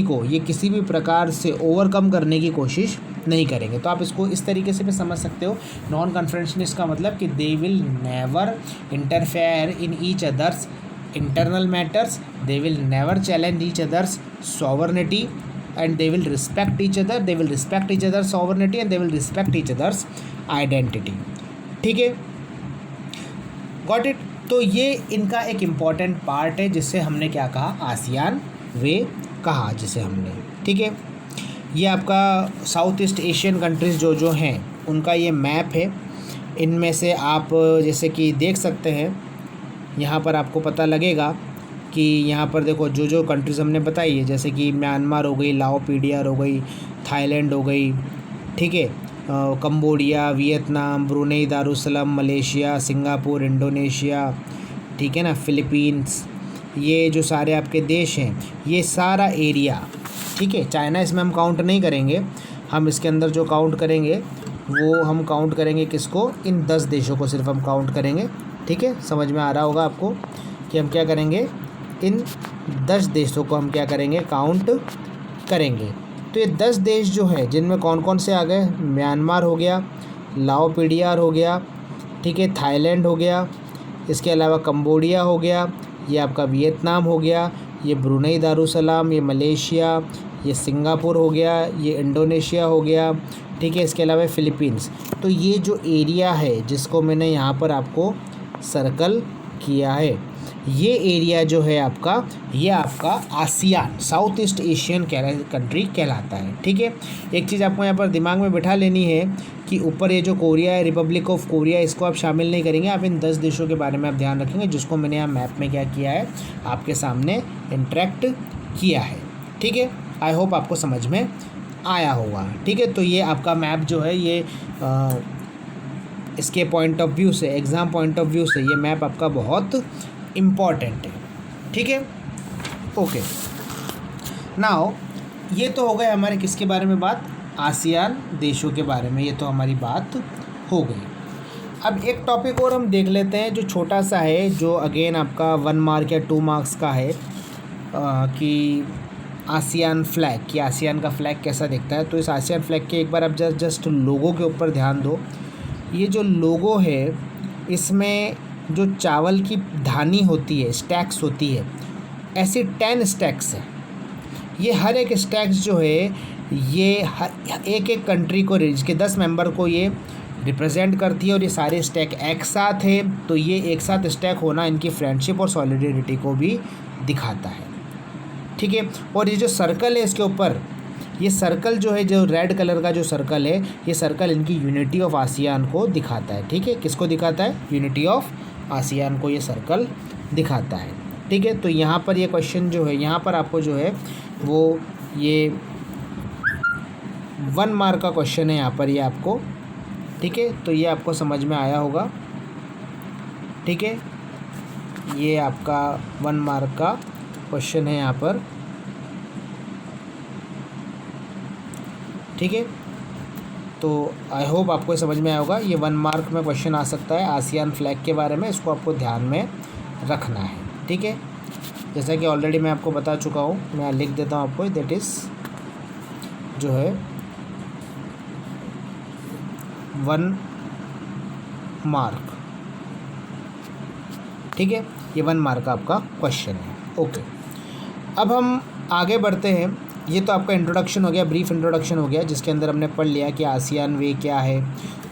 को ये किसी भी प्रकार से ओवरकम करने की कोशिश नहीं करेंगे। तो आप इसको इस तरीके से भी समझ सकते हो। नॉन कन्फ्रंटेशनिस्ट का मतलब कि they will never interfere in each others internal matters, they will never challenge each others sovereignty and they will respect each other, they will respect each other's sovereignty and they will respect each other's identity। ठीक है, got it. तो ये इनका एक important part है जिससे हमने क्या कहा, आसियान वे कहा जिसे हमने। ठीक है, ये आपका साउथ ईस्ट एशियन कंट्रीज़ जो हैं उनका ये मैप है। इनमें से आप जैसे कि देख सकते हैं, यहाँ पर आपको पता लगेगा कि यहाँ पर देखो जो कंट्रीज़ हमने बताई है, जैसे कि म्यांमार हो गई, लाओपीडिया हो गई, थाईलैंड हो गई, ठीक है, Cambodia, Vietnam, Brunei Darussalam, Malaysia, Singapore, Indonesia, ठीक है ना, फिलीपींस, ये जो सारे आपके देश हैं, ये सारा एरिया, ठीक है। चाइना इसमें हम काउंट नहीं करेंगे, हम इसके अंदर जो काउंट करेंगे वो हम काउंट करेंगे किसको, इन 10 देशों को सिर्फ हम काउंट करेंगे। ठीक है, समझ में आ रहा होगा आपको कि हम क्या करेंगे, इन 10 देशों को हम क्या करेंगे, काउंट करेंगे। तो ये 10 देश जो है जिनमें कौन कौन से आ गए, म्यांमार हो गया, लाओपीडिया हो गया, ठीक है, थाईलैंड हो गया, इसके अलावा कंबोडिया हो गया, ये आपका वियतनाम हो गया, ये ब्रुनेई दारुसलाम, ये मलेशिया, ये सिंगापुर हो गया, ये इंडोनेशिया हो गया, ठीक है, इसके अलावा फिलीपींस। तो ये जो एरिया है जिसको मैंने यहाँ पर आपको सर्कल किया है, ये एरिया जो है आपका, ये आपका ASEAN south east Asian country कहलाता है। ठीक है, एक चीज़ आपको यहाँ पर दिमाग में बिठा लेनी है कि ऊपर ये जो कोरिया है, रिपब्लिक ऑफ कोरिया, इसको आप शामिल नहीं करेंगे, आप इन 10 देशों के बारे में आप ध्यान रखेंगे जिसको मैंने यहाँ मैप में क्या किया है, आपके सामने इंट्रैक्ट किया है। ठीक है, आई होप आपको समझ में आया होगा। ठीक है, तो ये आपका मैप जो है ये इसके पॉइंट ऑफ व्यू से, एग्ज़ाम पॉइंट ऑफ व्यू से ये मैप आपका बहुत इम्पॉर्टेंट है। ठीक है, ओके। नाउ ये तो हो गए हमारे किसके बारे में बात, आसियान देशों के बारे में, ये तो हमारी बात हो गई। अब एक टॉपिक और हम देख लेते हैं जो छोटा सा है, जो अगेन आपका 1 मार्क या 2 मार्क्स का है, कि आसियान फ्लैग, कि आसियान का फ्लैग कैसा दिखता है। तो इस आसियान फ्लैग के एक बार आप जस्ट लोगो के ऊपर ध्यान दो। ये जो लोगो है इसमें जो चावल की धानी होती है, स्टैक्स होती है, ऐसे 10 स्टैक्स है। ये हर एक स्टैक्स जो है ये एक एक कंट्री को, के 10 मेंबर को ये रिप्रेजेंट करती है, और ये सारे स्टैक एक साथ है। तो ये एक साथ स्टैक होना इनकी फ्रेंडशिप और सॉलिडेरिटी को भी दिखाता है। ठीक है, और ये जो सर्कल है इसके ऊपर, ये सर्कल जो है, जो रेड कलर का जो सर्कल है, ये सर्कल इनकी यूनिटी ऑफ आसियान को दिखाता है। ठीक है, किसको दिखाता है, यूनिटी ऑफ आसियान को ये सर्कल दिखाता है। ठीक है, तो यहाँ पर ये क्वेश्चन जो है, यहाँ पर आपको जो है वो ये 1 मार्क का क्वेश्चन है। यहाँ पर ये आपको ठीक है, तो ये आपको समझ में आया होगा। ठीक है, ये आपका 1 मार्क का क्वेश्चन है यहाँ पर। ठीक है, तो आई होप आपको समझ में आया होगा। ये 1 मार्क में क्वेश्चन आ सकता है आसियान फ्लैग के बारे में, इसको आपको ध्यान में रखना है। ठीक है, जैसा कि ऑलरेडी मैं आपको बता चुका हूँ, मैं लिख देता हूँ आपको, दैट इज़ जो है 1 मार्क। ठीक है, ये 1 मार्क का आपका क्वेश्चन है। ओके, अब हम आगे बढ़ते हैं। ये तो आपका इंट्रोडक्शन हो गया, ब्रीफ इंट्रोडक्शन हो गया, जिसके अंदर हमने पढ़ लिया कि आसियान वे क्या है,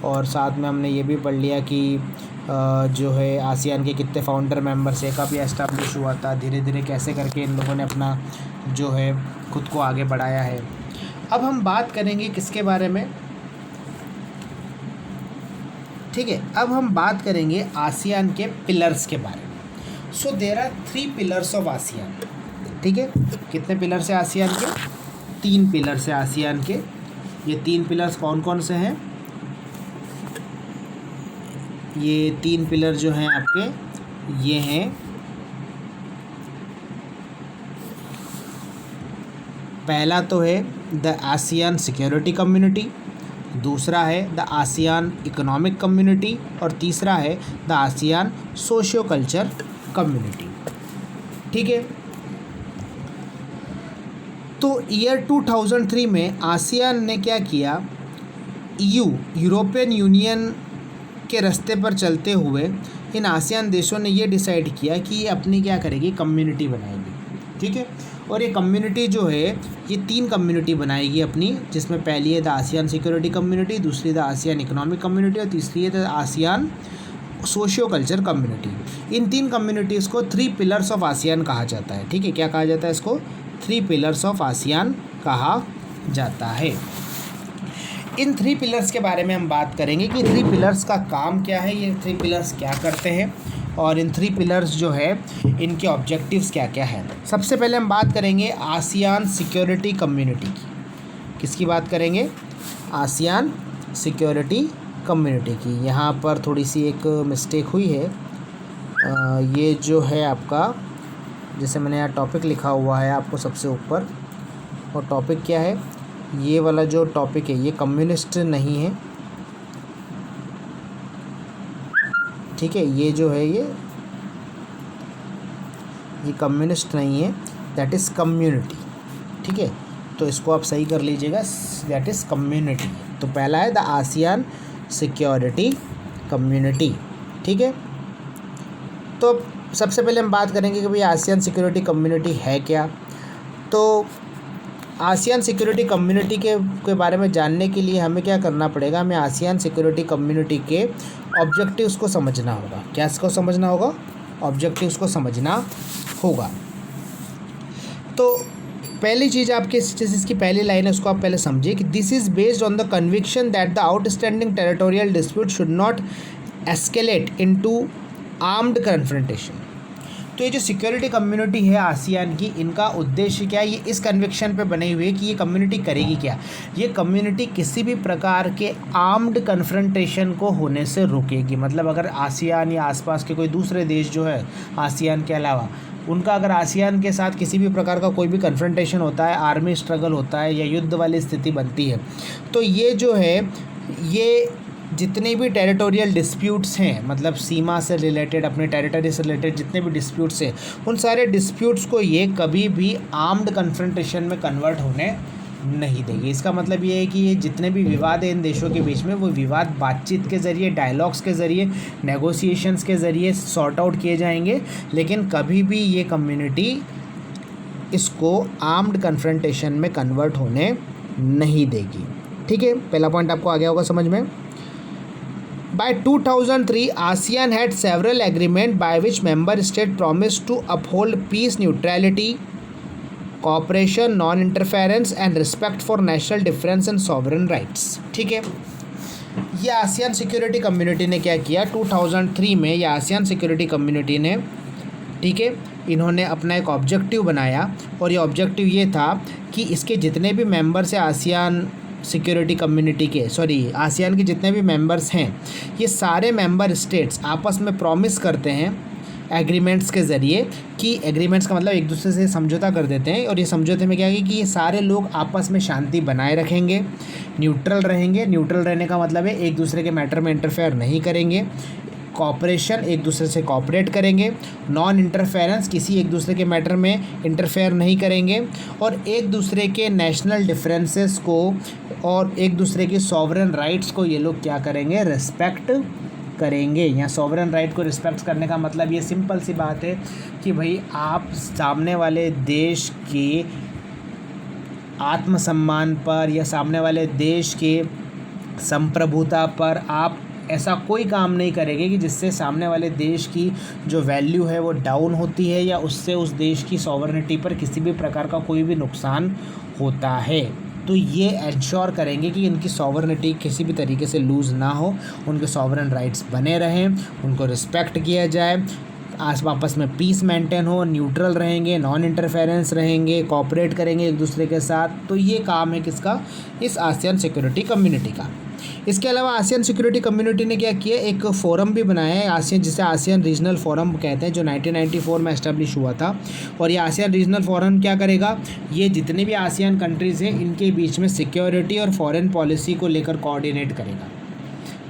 और साथ में हमने ये भी पढ़ लिया कि जो है आसियान के कितने फाउंडर मेंबर्स है, कब ये एस्टैब्लिश हुआ था, धीरे धीरे कैसे करके इन लोगों ने अपना जो है खुद को आगे बढ़ाया है। अब हम बात करेंगे किसके बारे में, ठीक है, अब हम बात करेंगे आसियान के पिलर्स के बारे में। So there are 3 pillars of ASEAN. ठीक है, कितने पिलर्स है आसियान के? 3 पिलर्स है आसियान के। ये 3 पिलर्स कौन कौन से हैं? ये 3 पिलर जो हैं आपके, ये हैं, पहला तो है द आसियान सिक्योरिटी कम्युनिटी, दूसरा है द आसियान इकोनॉमिक कम्युनिटी, और तीसरा है the ASEAN socio culture community. ठीक है, तो ईयर 2003 में आसियान ने क्या किया, यूरोपियन यूनियन के रास्ते पर चलते हुए इन आसियान देशों ने ये डिसाइड किया कि ये अपनी क्या करेगी, कम्युनिटी बनाएगी। ठीक है, और ये कम्युनिटी जो है, ये 3 कम्युनिटी बनाएगी अपनी, जिसमें पहली है द आसियान सिक्योरिटी कम्युनिटी, दूसरी द आसियान इकोनॉमिक कम्युनिटी, और तीसरी है the ASEAN socio culture community. In 3 communities को 3 पिलर्स ऑफ आसियान कहा जाता है। ठीक है, क्या कहा जाता है इसको? 3 पिलर्स ऑफ आसियान कहा जाता है। इन 3 पिलर्स के बारे में हम बात करेंगे कि 3 पिलर्स का काम क्या है, ये 3 पिलर्स क्या करते हैं, और इन 3 पिलर्स जो है इनके ऑब्जेक्टिव्स क्या क्या है। सबसे पहले हम बात करेंगे आसियान सिक्योरिटी कम्युनिटी की। किसकी बात करेंगे? आसियान सिक्योरिटी कम्युनिटी की। यहाँ पर थोड़ी सी एक मिस्टेक हुई है। ये जो है आपका, जैसे मैंने यहाँ टॉपिक लिखा हुआ है आपको सबसे ऊपर, और टॉपिक क्या है, ये वाला जो टॉपिक है ये कम्युनिस्ट नहीं है। ठीक है, ये जो है ये कम्युनिस्ट नहीं है, दैट इज़ कम्युनिटी। ठीक है, तो इसको आप सही कर लीजिएगा, दैट इज़ कम्युनिटी। तो पहला है द आसियान सिक्योरिटी कम्युनिटी। ठीक है, तो सबसे पहले हम बात करेंगे कि भाई आसियान सिक्योरिटी कम्युनिटी है क्या। तो आसियान सिक्योरिटी कम्युनिटी के बारे में जानने के लिए हमें क्या करना पड़ेगा, हमें आसियान सिक्योरिटी कम्युनिटी के ऑब्जेक्टिव्स को समझना होगा। क्या इसको समझना होगा? ऑब्जेक्टिव्स को समझना होगा। तो पहली चीज़ आपके जैसे इसकी पहली लाइन है, उसको आप पहले समझिए कि this is based on the conviction that the outstanding territorial dispute should not escalate into armed confrontation. तो ये जो सिक्योरिटी कम्युनिटी है आसियान की, इनका उद्देश्य क्या है, ये इस कन्विक्शन पे बने हुए कि ये कम्युनिटी करेगी क्या। ये कम्युनिटी किसी भी प्रकार के आर्म्ड कन्फ्रंटेशन को होने से रोकेगी। मतलब अगर आसियान या आसपास के कोई दूसरे देश जो है आसियान के अलावा, उनका अगर आसियान के साथ किसी भी प्रकार का कोई भी कन्फ्रंटेशन होता है, आर्मी स्ट्रगल होता है या युद्ध वाली स्थिति बनती है, तो ये जो है ये जितने भी टेरिटोरियल डिस्प्यूट्स हैं, मतलब सीमा से रिलेटेड, अपने टेरिटरी से रिलेटेड जितने भी डिस्प्यूट्स हैं, उन सारे डिस्प्यूट्स को ये कभी भी आर्म्ड कन्फ्रंटेशन में कन्वर्ट होने नहीं देगी। इसका मतलब ये है कि ये जितने भी विवाद हैं इन देशों के बीच में, वो विवाद बातचीत के ज़रिए, डायलॉग्स के ज़रिए, नेगोशिएशंस के ज़रिए सॉर्ट आउट किए जाएंगे, लेकिन कभी भी ये कम्युनिटी इसको आर्म्ड कन्फ्रंटेशन में कन्वर्ट होने नहीं देगी। ठीक है, पहला पॉइंट आपको आ गया होगा समझ में। By 2003, ASEAN had several agreements by which member states promised to uphold peace, neutrality, cooperation, non-interference and respect for national difference and sovereign rights. ठीक है, ये आसियान सिक्योरिटी कम्युनिटी ने क्या किया 2003 में, ये आसियान सिक्योरिटी कम्युनिटी ने, ठीक है, इन्होंने अपना एक ऑब्जेक्टिव बनाया, और ये ऑब्जेक्टिव ये था कि इसके जितने भी मेंबर्स हैं आसियान सिक्योरिटी कम्युनिटी के आसियान के जितने भी मेंबर्स हैं, ये सारे मेंबर स्टेट्स आपस में प्रॉमिस करते हैं एग्रीमेंट्स के ज़रिए कि एग्रीमेंट्स का मतलब एक दूसरे से समझौता कर देते हैं, और ये समझौते में क्या है कि ये सारे लोग आपस में शांति बनाए रखेंगे, न्यूट्रल रहेंगे। न्यूट्रल रहने का मतलब है एक दूसरे के मैटर में इंटरफेयर नहीं करेंगे, कॉपरेशन एक दूसरे से कॉपरेट करेंगे, नॉन इंटरफेरेंस किसी एक दूसरे के मैटर में इंटरफेयर नहीं करेंगे, और एक दूसरे के नेशनल डिफरेंसेस को और एक दूसरे की सॉवरेन राइट्स को ये लोग क्या करेंगे, रिस्पेक्ट करेंगे। यहाँ सॉवरेन राइट को रिस्पेक्ट करने का मतलब ये सिंपल सी बात है कि भाई आप सामने वाले देश के आत्मसम्मान पर या सामने वाले देश के संप्रभुता पर आप ऐसा कोई काम नहीं करेंगे कि जिससे सामने वाले देश की जो वैल्यू है वो डाउन होती है या उससे उस देश की सॉवरेनिटी पर किसी भी प्रकार का कोई भी नुकसान होता है। तो ये इंश्योर करेंगे कि इनकी सॉवरेनिटी किसी भी तरीके से लूज़ ना हो, उनके सॉवरेन राइट्स बने रहें, उनको रिस्पेक्ट किया जाए, आपस में पीस मेंटेन हो, न्यूट्रल रहेंगे, नॉन इंटरफेरेंस रहेंगे, कॉपरेट करेंगे एक दूसरे के साथ। तो ये काम है किसका, इस आसियान सिक्योरिटी कम्युनिटी का। इसके अलावा आसियान सिक्योरिटी कम्युनिटी ने क्या किया, एक फोरम भी बनाया है आसियान, जिसे आसियान रीजनल फोरम कहते हैं, जो 1994 में एस्टेब्लिश हुआ था। और ये आसियान रीजनल फोरम क्या करेगा, ये जितने भी आसियान कंट्रीज़ हैं इनके बीच में सिक्योरिटी और फॉरेन पॉलिसी को लेकर कोऑर्डिनेट करेगा।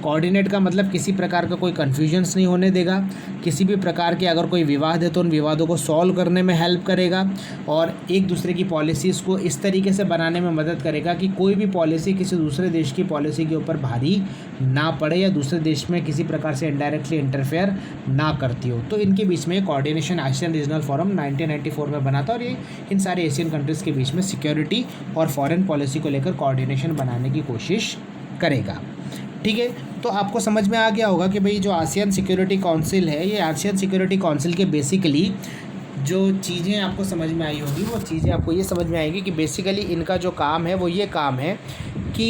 कोऑर्डिनेट का मतलब किसी प्रकार का कोई कन्फ्यूजन्स नहीं होने देगा, किसी भी प्रकार के अगर कोई विवाद है तो उन विवादों को सॉल्व करने में हेल्प करेगा, और एक दूसरे की पॉलिसीज़ को इस तरीके से बनाने में मदद करेगा कि कोई भी पॉलिसी किसी दूसरे देश की पॉलिसी के ऊपर भारी ना पड़े या दूसरे देश में किसी प्रकार से इनडायरेक्टली इंटरफेयर ना करती हो। तो इनके बीच में कोऑर्डिनेशन आसियान रीजनल फोरम 1994 में बना था, और ये इन सारे एशियन कंट्रीज़ के बीच में सिक्योरिटी और फॉरेन पॉलिसी को लेकर कोऑर्डिनेशन बनाने की कोशिश करेगा। ठीक है, तो आपको समझ में आ गया होगा कि भाई जो आसियान सिक्योरिटी काउंसिल है, ये आसियान सिक्योरिटी काउंसिल के बेसिकली जो चीज़ें आपको समझ में आई होगी वो चीज़ें आपको ये समझ में आएगी कि बेसिकली इनका जो काम है वो ये काम है कि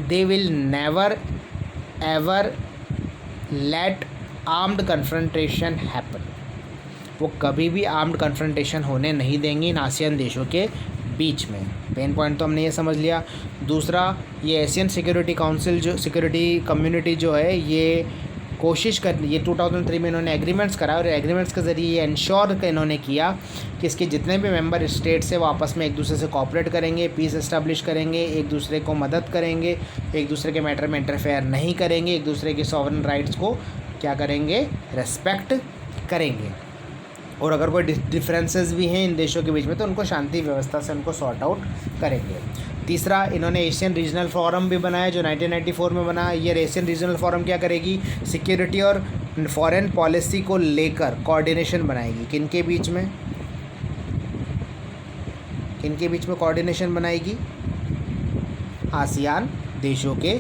they will never ever let armed confrontation happen. वो कभी भी आर्म्ड कन्फ्रंटेशन होने नहीं देंगे इन आसियान देशों के बीच में। पेन पॉइंट तो हमने ये समझ लिया। दूसरा, ये एशियन सिक्योरिटी काउंसिल जो सिक्योरिटी कम्युनिटी जो है, ये कोशिश कर, ये 2003 में इन्होंने एग्रीमेंट्स करा, और एग्रीमेंट्स के ज़रिए ये इंश्योर इन्होंने किया कि इसके जितने भी मेंबर स्टेट्स हैं वो आपस में एक दूसरे से कॉपरेट करेंगे, पीस इस्टेब्लिश करेंगे, एक दूसरे को मदद करेंगे, एक दूसरे के मैटर में इंटरफेयर नहीं करेंगे, एक दूसरे के सॉवरेन राइट्स को क्या करेंगे, रेस्पेक्ट करेंगे, और अगर कोई डिफरेंसेस भी हैं इन देशों के बीच में तो उनको शांति व्यवस्था से उनको सॉर्ट आउट करेंगे। तीसरा, इन्होंने एशियन रीजनल फोरम भी बनाया जो 1994 में बना। ये एशियन रीजनल फोरम क्या करेगी, सिक्योरिटी और फॉरेन पॉलिसी को लेकर कोऑर्डिनेशन बनाएगी। किनके बीच में, किनके बीच में कोऑर्डिनेशन बनाएगी, आसियान देशों के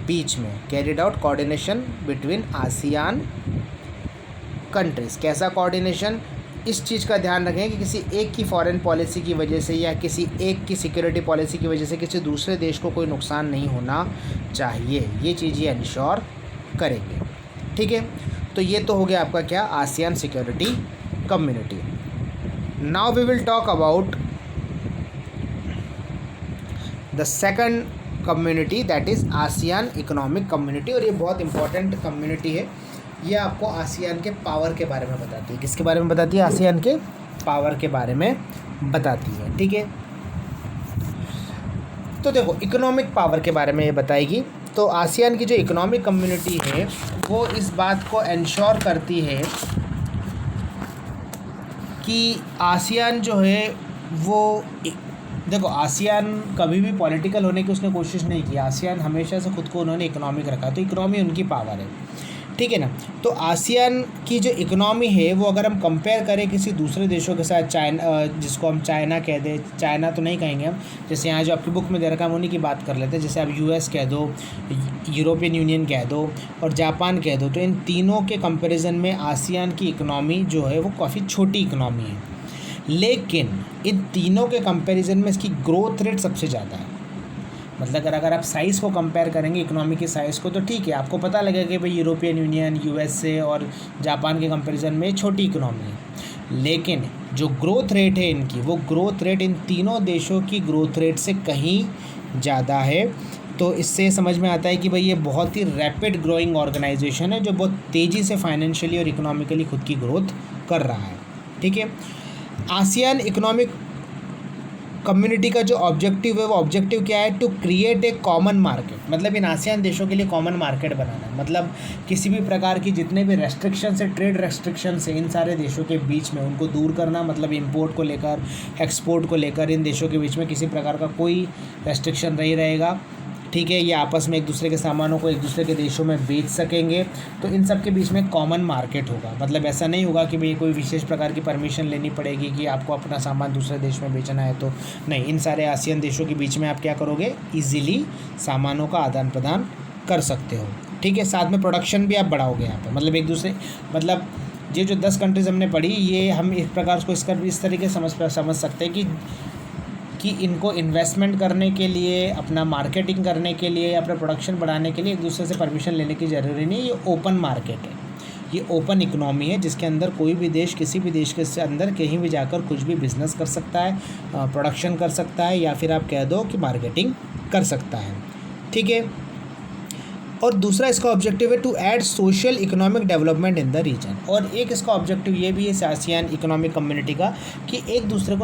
बीच में। Carried out coordination between ASEAN countries. कैसा कोऑर्डिनेशन, इस चीज़ का ध्यान रखें कि किसी एक की फॉरेन पॉलिसी की वजह से या किसी एक की सिक्योरिटी पॉलिसी की वजह से किसी दूसरे देश को कोई नुकसान नहीं होना चाहिए। ये चीज़ ये इंश्योर करेंगे। ठीक है, तो ये तो हो गया आपका क्या, ASEAN security community. Now we will talk about the second community, that is ASEAN economic community. और ये बहुत इंपॉर्टेंट कम्युनिटी है। ये आपको आसियान के पावर के बारे में बताती है। किसके बारे में बताती है, आसियान के पावर के बारे में बताती है। ठीक है, तो देखो इकोनॉमिक पावर के बारे में ये बताएगी। तो आसियान की जो इकोनॉमिक कम्युनिटी है वो इस बात को इंश्योर करती है कि आसियान जो है वो, देखो आसियान कभी भी पॉलिटिकल होने की उसने कोशिश नहीं की। आसियान हमेशा से खुद को उन्होंने इकोनॉमिक रखा, तो इकोनॉमी उनकी पावर है। ठीक है ना। तो आसियान की जो इकोनॉमी है वो अगर हम कंपेयर करें किसी दूसरे देशों के साथ, चाइना जिसको हम चाइना कह दें, चाइना तो नहीं कहेंगे हम, जैसे यहाँ जो आपकी बुक में दे रखा है हम उन्हीं की बात कर लेते हैं। जैसे आप यूएस कह दो, यूरोपियन यूनियन कह दो और जापान कह दो, तो इन तीनों के कंपेरिजन में आसियान की इकोनॉमी जो है वो काफ़ी छोटी इकोनॉमी है, लेकिन इन तीनों के कंपैरिजन में इसकी ग्रोथ रेट सबसे ज़्यादा है। मतलब अगर आप साइज़ को कंपेयर करेंगे इकोनॉमी के साइज़ को, तो ठीक है आपको पता लगेगा कि भाई यूरोपियन यूनियन, यूएसए और जापान के कंपैरिजन में छोटी इकोनॉमी है, लेकिन जो ग्रोथ रेट है इनकी, वो ग्रोथ रेट इन तीनों देशों की ग्रोथ रेट से कहीं ज़्यादा है। तो इससे समझ में आता है कि भाई ये बहुत ही रैपिड ग्रोइंग ऑर्गेनाइजेशन है जो बहुत तेज़ी से फाइनेंशियली और इकोनॉमिकली खुद की ग्रोथ कर रहा है। ठीक है, आसियान इकोनॉमिक कम्युनिटी का जो ऑब्जेक्टिव है वो ऑब्जेक्टिव क्या है? To create a common market, मतलब इन आसियान देशों के लिए कॉमन मार्केट बनाना है। मतलब किसी भी प्रकार की जितने भी रेस्ट्रिक्शंस है, ट्रेड रेस्ट्रिक्शंस है इन सारे देशों के बीच में, उनको दूर करना। मतलब इंपोर्ट को लेकर, एक्सपोर्ट को लेकर इन देशों के बीच में किसी प्रकार का कोई रेस्ट्रिक्शन नहीं रहेगा। ठीक है, ये आपस में एक दूसरे के सामानों को एक दूसरे के देशों में बेच सकेंगे। तो इन सब के बीच में कॉमन मार्केट होगा। मतलब ऐसा नहीं होगा कि भाई कोई विशेष प्रकार की परमिशन लेनी पड़ेगी कि आपको अपना सामान दूसरे देश में बेचना है। तो नहीं, इन सारे आसियान देशों के बीच में आप क्या करोगे? ईजिली सामानों का आदान प्रदान कर सकते हो। ठीक है, साथ में प्रोडक्शन भी आप बढ़ाओगे यहाँ पर। मतलब एक दूसरे, मतलब ये जो 10 कंट्रीज़ हमने पढ़ी, ये हम इस प्रकार को इस तरीके से समझ सकते हैं कि इनको इन्वेस्टमेंट करने के लिए, अपना मार्केटिंग करने के लिए, अपना प्रोडक्शन बढ़ाने के लिए एक दूसरे से परमिशन लेने की ज़रूरी नहीं। ये ओपन मार्केट है, ये ओपन इकोनॉमी है जिसके अंदर कोई भी देश किसी भी देश के अंदर कहीं भी जाकर कुछ भी बिजनेस कर सकता है, प्रोडक्शन कर सकता है, या फिर आप कह दो कि मार्केटिंग कर सकता है। ठीक है, और दूसरा इसका ऑब्जेक्टिव है to add social economic development in the region. और एक इसका ऑब्जेक्टिव ये भी है आसियान इकोनॉमिक कम्युनिटी का कि एक दूसरे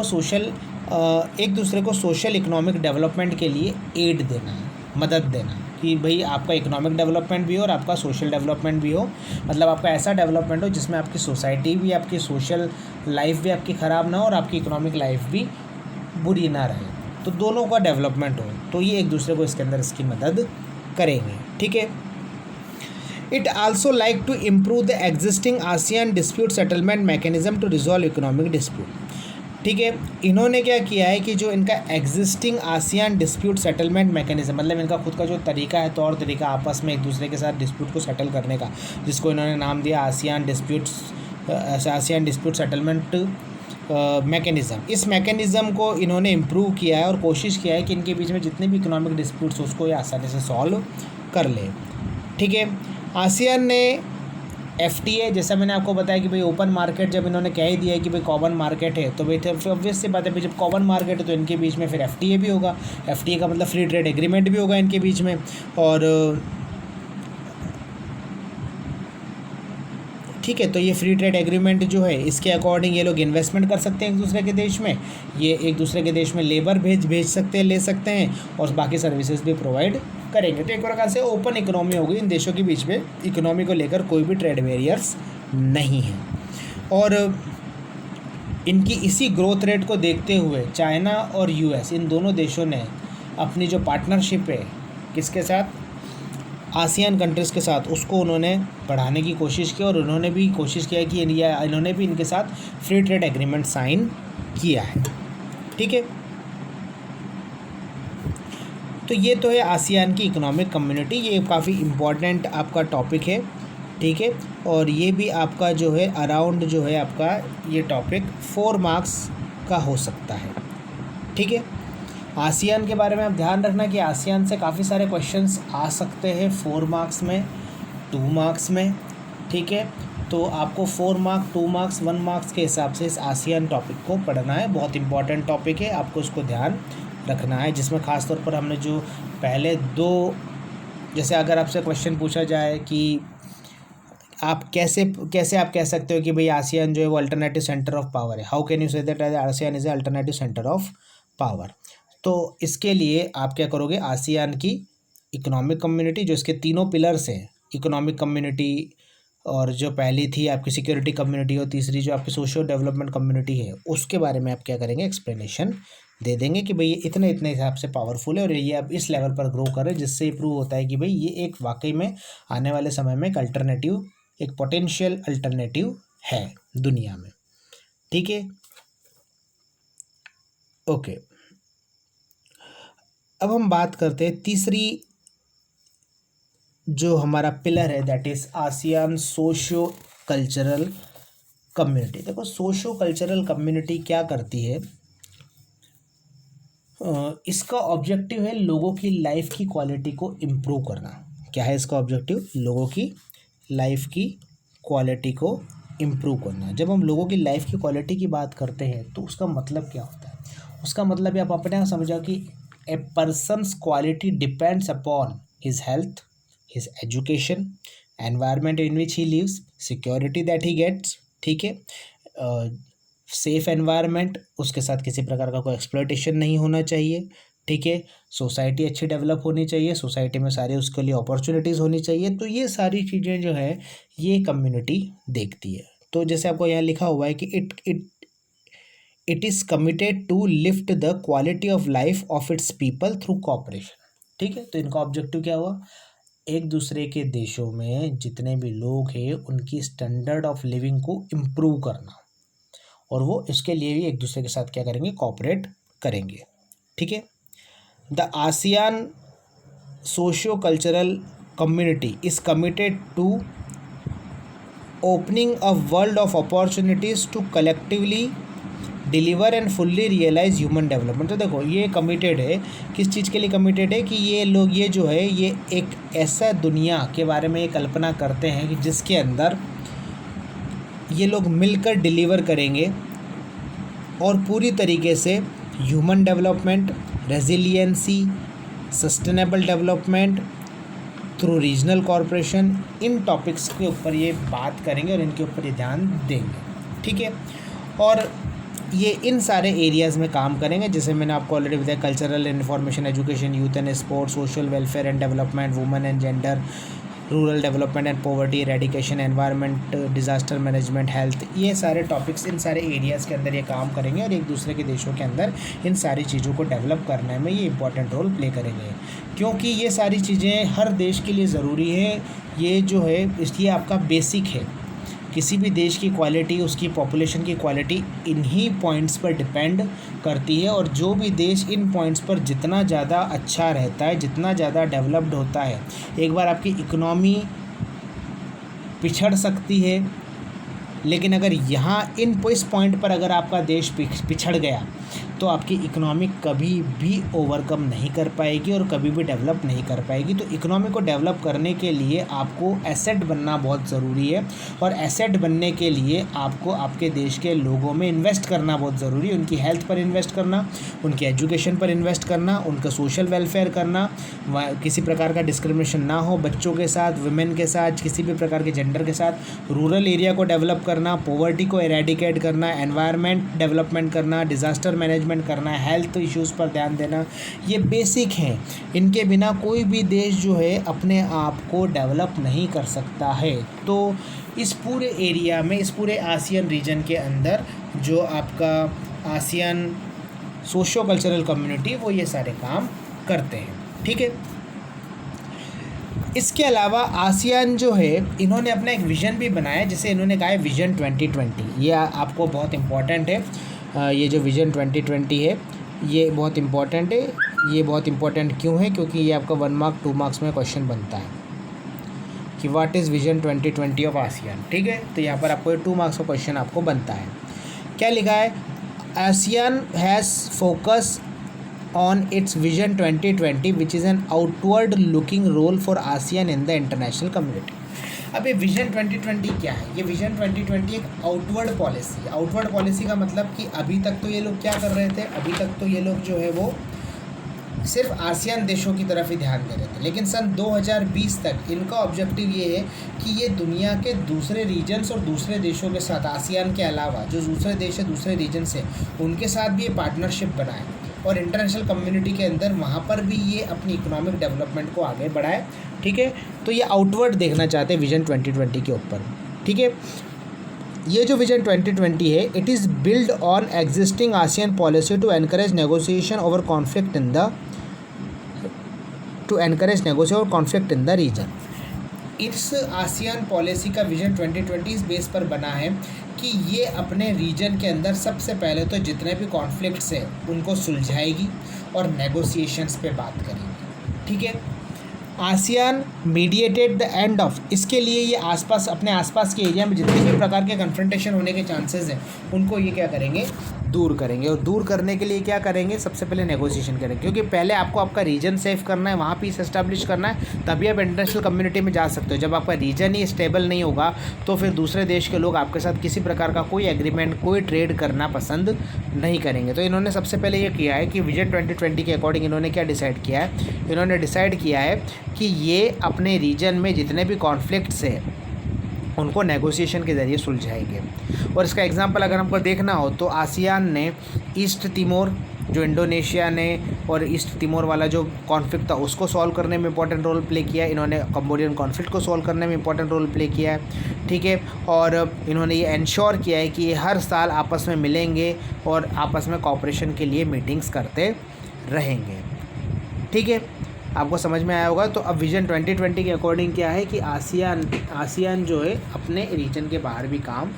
को सोशल इकोनॉमिक डेवलपमेंट के लिए एड देना है, मदद देना, कि भाई आपका इकोनॉमिक डेवलपमेंट भी हो और आपका सोशल डेवलपमेंट भी हो। मतलब आपका ऐसा डेवलपमेंट हो जिसमें आपकी सोसाइटी भी, आपकी सोशल लाइफ भी आपकी ख़राब ना हो और आपकी इकोनॉमिक लाइफ भी बुरी ना रहे। तो दोनों का डेवलपमेंट हो, तो ये एक दूसरे को इसके अंदर इसकी मदद करेंगे। ठीक है, it also like to improve the existing ASEAN dispute settlement mechanism to resolve economic dispute. ठीक है, इन्होंने क्या किया है कि जो इनका existing ASEAN dispute settlement mechanism, मतलब इनका खुद का जो तरीका है, तौर तरीका आपस में एक दूसरे के साथ डिस्प्यूट को सेटल करने का, जिसको इन्होंने नाम दिया आसियान डिस्प्यूट सेटलमेंट मैकेनिज़्म। इस मैकेनिज़्म को इन्होंने इम्प्रूव किया है और कोशिश किया है कि इनके बीच में जितने भी इकोनॉमिक डिस्प्यूट्स हो उसको ये आसानी से सॉल्व कर ले। ठीक है, आसियान ने FTA, जैसा मैंने आपको बताया कि भाई ओपन मार्केट जब इन्होंने कह ही दिया है कि भाई कॉमन मार्केट है, तो भाई ऑब्वियस सी बात है, जब कॉमन मार्केट है तो इनके बीच में फिर FTA भी होगा। FTA का मतलब फ्री ट्रेड एग्रीमेंट भी होगा इनके बीच में। और ठीक है, तो ये फ्री ट्रेड एग्रीमेंट जो है इसके अकॉर्डिंग ये लोग इन्वेस्टमेंट कर सकते हैं एक दूसरे के देश में, ये एक दूसरे के देश में लेबर भेज सकते हैं, ले सकते हैं, और बाकी सर्विसेज भी प्रोवाइड करेंगे। तो एक प्रकार से ओपन इकोनॉमी होगी, इन देशों के बीच में इकोनॉमी को लेकर कोई भी ट्रेड बैरियर्स नहीं है। और इनकी इसी ग्रोथ रेट को देखते हुए चाइना और US, इन दोनों देशों ने अपनी जो पार्टनरशिप है किसके साथ? आसियान कंट्रीज़ के साथ, उसको उन्होंने बढ़ाने की कोशिश की। और उन्होंने भी कोशिश किया कि इन्होंने भी इनके साथ फ्री ट्रेड एग्रीमेंट साइन किया है। ठीक है, तो ये तो है आसियान की इकोनॉमिक कम्युनिटी, ये काफ़ी इम्पॉर्टेंट आपका टॉपिक है। ठीक है, और ये भी आपका जो है अराउंड जो है आपका ये टॉपिक 4 मार्क्स का हो सकता है। ठीक है, आसियान के बारे में आप ध्यान रखना कि आसियान से काफ़ी सारे क्वेश्चंस आ सकते हैं 4 मार्क्स में, 2 मार्क्स में। ठीक है, तो आपको 4 मार्क्स, 2 मार्क्स, 1 मार्क्स के हिसाब से इस आसियान टॉपिक को पढ़ना है। बहुत इंपॉर्टेंट टॉपिक है, आपको इसको ध्यान रखना है। जिसमें ख़ास तौर पर हमने जो पहले 2, जैसे अगर आपसे क्वेश्चन पूछा जाए कि आप कैसे आप कह सकते हो कि भाई आसियान जो है वो अल्टरनेटिव सेंटर ऑफ पावर है, how can you say that ASEAN is a alternative centre of power. तो इसके लिए आप क्या करोगे? आसियान की इकोनॉमिक कम्युनिटी, जो इसके तीनों पिलर्स हैं, इकोनॉमिक कम्युनिटी, और जो पहली थी आपकी सिक्योरिटी कम्युनिटी, और तीसरी जो आपकी सोशल डेवलपमेंट कम्युनिटी है, उसके बारे में आप क्या करेंगे? एक्सप्लेनेशन दे देंगे कि भाई ये इतने हिसाब से पावरफुल है और ये अब इस लेवल पर ग्रो कर रहे हैं, जिससे ये प्रूव होता है कि भाई ये एक वाकई में आने वाले समय में एक अल्टरनेटिव, एक पोटेंशियल अल्टरनेटिव है दुनिया में। ठीक है, ओके। अब हम बात करते हैं तीसरी जो हमारा पिलर है, that is ASEAN socio cultural community. देखो, सोशो कल्चरल कम्युनिटी क्या करती है? इसका ऑब्जेक्टिव है लोगों की लाइफ की क्वालिटी को इम्प्रूव करना। क्या है इसका ऑब्जेक्टिव? लोगों की लाइफ की क्वालिटी को इम्प्रूव करना। जब हम लोगों की लाइफ की क्वालिटी की बात करते हैं तो उसका मतलब क्या होता है? उसका मतलब आप अपने यहाँ समझो कि a person's quality depends upon his health, his education, environment in which he lives, security that he gets, ठीक है, सेफ एनवायरनमेंट, उसके साथ किसी प्रकार का कोई एक्सप्लॉयटेशन नहीं होना चाहिए, ठीक है, सोसाइटी अच्छी डेवलप होनी चाहिए, सोसाइटी में सारे उसके लिए अपॉर्चुनिटीज़ होनी चाहिए। तो ये सारी चीज़ें जो है ये कम्युनिटी देखती है। तो जैसे आपको यहाँ लिखा हुआ है कि it is committed to lift the quality of life of its people through cooperation, ठीक है। तो इनका ऑब्जेक्टिव क्या हुआ, एक दूसरे के देशों में जितने भी लोग हैं उनकी स्टैंडर्ड ऑफ लिविंग को इम्प्रूव करना, और वो इसके लिए भी एक दूसरे के साथ क्या करेंगे, कोऑपरेट करेंगे, ठीक है। The ASEAN socio cultural community is committed to opening a world of opportunities to collectively deliver and fully realise human development. तो देखो ये कमिटेड है, किस चीज़ के लिए कमिटेड है कि ये लोग ये जो है ये एक ऐसा दुनिया के बारे में कल्पना करते हैं कि जिसके अंदर ये लोग मिलकर डिलीवर करेंगे और पूरी तरीके से human development, resiliency, sustainable development through regional corporation, इन टॉपिक्स के ऊपर ये बात करेंगे और इनके ऊपर ये ध्यान देंगे, ठीक है। और ये इन सारे एरियाज़ में काम करेंगे, जैसे मैंने आपको ऑलरेडी बताया, cultural and information, education, youth and sports, social welfare and development, women and gender, rural development and poverty, रेडिकेशन, environment, disaster management, health, ये सारे टॉपिक्स इन सारे एरियाज़ के अंदर ये काम करेंगे और एक दूसरे के देशों के अंदर इन सारी चीज़ों को डेवलप करने में ये इंपॉर्टेंट रोल प्ले करेंगे, क्योंकि ये सारी चीज़ें हर देश के लिए ज़रूरी है। ये जो है इसलिए आपका बेसिक है, किसी भी देश की क्वालिटी, उसकी पॉपुलेशन की क्वालिटी इन्हीं पॉइंट्स पर डिपेंड करती है, और जो भी देश इन पॉइंट्स पर जितना ज़्यादा अच्छा रहता है, जितना ज़्यादा डेवलप्ड होता है, एक बार आपकी इकोनॉमी पिछड़ सकती है, लेकिन अगर यहाँ इस पॉइंट पर अगर आपका देश पिछड़ गया तो आपकी इकोनॉमी कभी भी ओवरकम नहीं कर पाएगी और कभी भी डेवलप नहीं कर पाएगी। तो इकोनॉमी को डेवलप करने के लिए आपको एसेट बनना बहुत ज़रूरी है, और एसेट बनने के लिए आपको आपके देश के लोगों में इन्वेस्ट करना बहुत ज़रूरी है। उनकी हेल्थ पर इन्वेस्ट करना, उनकी एजुकेशन पर इन्वेस्ट करना, उनका सोशल वेलफेयर करना, किसी प्रकार का डिस्क्रिमिनेशन ना हो बच्चों के साथ, वुमेन के साथ, किसी भी प्रकार के जेंडर के साथ, रूरल एरिया को डेवलप करना, पॉवर्टी को एरेडिकेट करना, एनवायरनमेंट डेवलपमेंट करना, डिज़ास्टर मैनेजमेंट करना, हेल्थ इश्यूज़ पर ध्यान देना, ये बेसिक हैं। इनके बिना कोई भी देश जो है अपने आप को डेवलप नहीं कर सकता है। तो इस पूरे एरिया में, इस पूरे आसियान रीजन के अंदर जो आपका आसियान सोशो कल्चरल कम्युनिटी, वो ये सारे काम करते हैं, ठीक है। इसके अलावा आसियान जो है इन्होंने अपना एक विज़न भी बनाया, जिसे इन्होंने कहा है विज़न 2020। ये आपको बहुत इम्पॉर्टेंट है। ये जो विज़न 2020 है ये बहुत इम्पॉर्टेंट है। ये बहुत इम्पॉर्टेंट क्यों है, क्योंकि ये आपका 1 मार्क 2 मार्क्स में क्वेश्चन बनता है कि what is vision 2020 of ASEAN, ठीक है। तो यहाँ पर आपको 2 मार्क्स का क्वेश्चन आपको बनता है। क्या लिखा है, ASEAN has focus on its vision 2020 which is an outward looking role for ASEAN in the international community। अब ये विजन 2020 क्या है, ये विजन 2020 एक आउटवर्ड पॉलिसी है। आउटवर्ड पॉलिसी का मतलब कि अभी तक तो ये लोग क्या कर रहे थे, अभी तक तो ये लोग जो है वो सिर्फ आसियान देशों की तरफ ही ध्यान दे रहे थे, लेकिन सन 2020 तक इनका ऑब्जेक्टिव ये है कि ये दुनिया के दूसरे रीजन्स और दूसरे देशों के साथ, आसियान के अलावा जो दूसरे देश है, दूसरे रीजन से, उनके साथ भी ये पार्टनरशिप बनाए और इंटरनेशनल कम्युनिटी के अंदर वहाँ पर भी ये अपनी इकोनॉमिक डेवलपमेंट को आगे बढ़ाए, ठीक है। तो ये आउटवर्ड देखना चाहते हैं विजन 2020 के ऊपर, ठीक है। ये जो विजन 2020 है, it is build on existing ASEAN policy to encourage negotiation over conflict in the region. इस आसियान पॉलिसी का विजन 2020 इस बेस पर बना है कि ये अपने रीजन के अंदर सबसे पहले तो जितने भी कॉन्फ्लिक्ट्स हैं उनको सुलझाएगी और नेगोशिएशंस पे बात करेगी, ठीक है। ASEAN mediated the end of, इसके लिए ये आसपास अपने आसपास के एरिया में जितने भी प्रकार के कन्फ्रंटेशन होने के चांसेस हैं उनको ये क्या करेंगे, दूर करेंगे। और दूर करने के लिए क्या करेंगे, सबसे पहले नेगोशिएशन करेंगे, क्योंकि पहले आपको आपका रीजन सेव करना है, वहाँ पीस एस्टैब्लिश करना है, तभी आप इंटरनेशनल कम्युनिटी में जा सकते हो। जब आपका रीजन ही स्टेबल नहीं होगा तो फिर दूसरे देश के लोग आपके साथ किसी प्रकार का कोई एग्रीमेंट, कोई ट्रेड करना पसंद नहीं करेंगे। तो इन्होंने सबसे पहले ये किया है कि विजन 2020 के अकॉर्डिंग इन्होंने क्या डिसाइड किया है, इन्होंने डिसाइड किया है कि ये अपने रीजन में जितने भी कॉन्फ्लिक्ट्स हैं उनको नेगोशिएशन के ज़रिए सुलझाएंगे। और इसका एग्जांपल अगर हमको देखना हो तो आसियान ने ईस्ट तिमोर, जो इंडोनेशिया ने और ईस्ट तिमोर वाला जो कॉन्फ्लिक्ट था उसको सॉल्व करने में इंपॉर्टेंट रोल प्ले किया। इन्होंने कंबोडियन कॉन्फ्लिक्ट को सॉल्व करने में इंपॉर्टेंट रोल प्ले किया है, ठीक है। और इन्होंने ये इंश्योर किया है कि ये हर साल आपस में मिलेंगे और आपस में कॉपरेशन के लिए मीटिंग्स करते रहेंगे, ठीक है। आपको समझ में आया होगा। तो अब विजन 2020 के अकॉर्डिंग क्या है कि आसियान जो है अपने रीजन के बाहर भी काम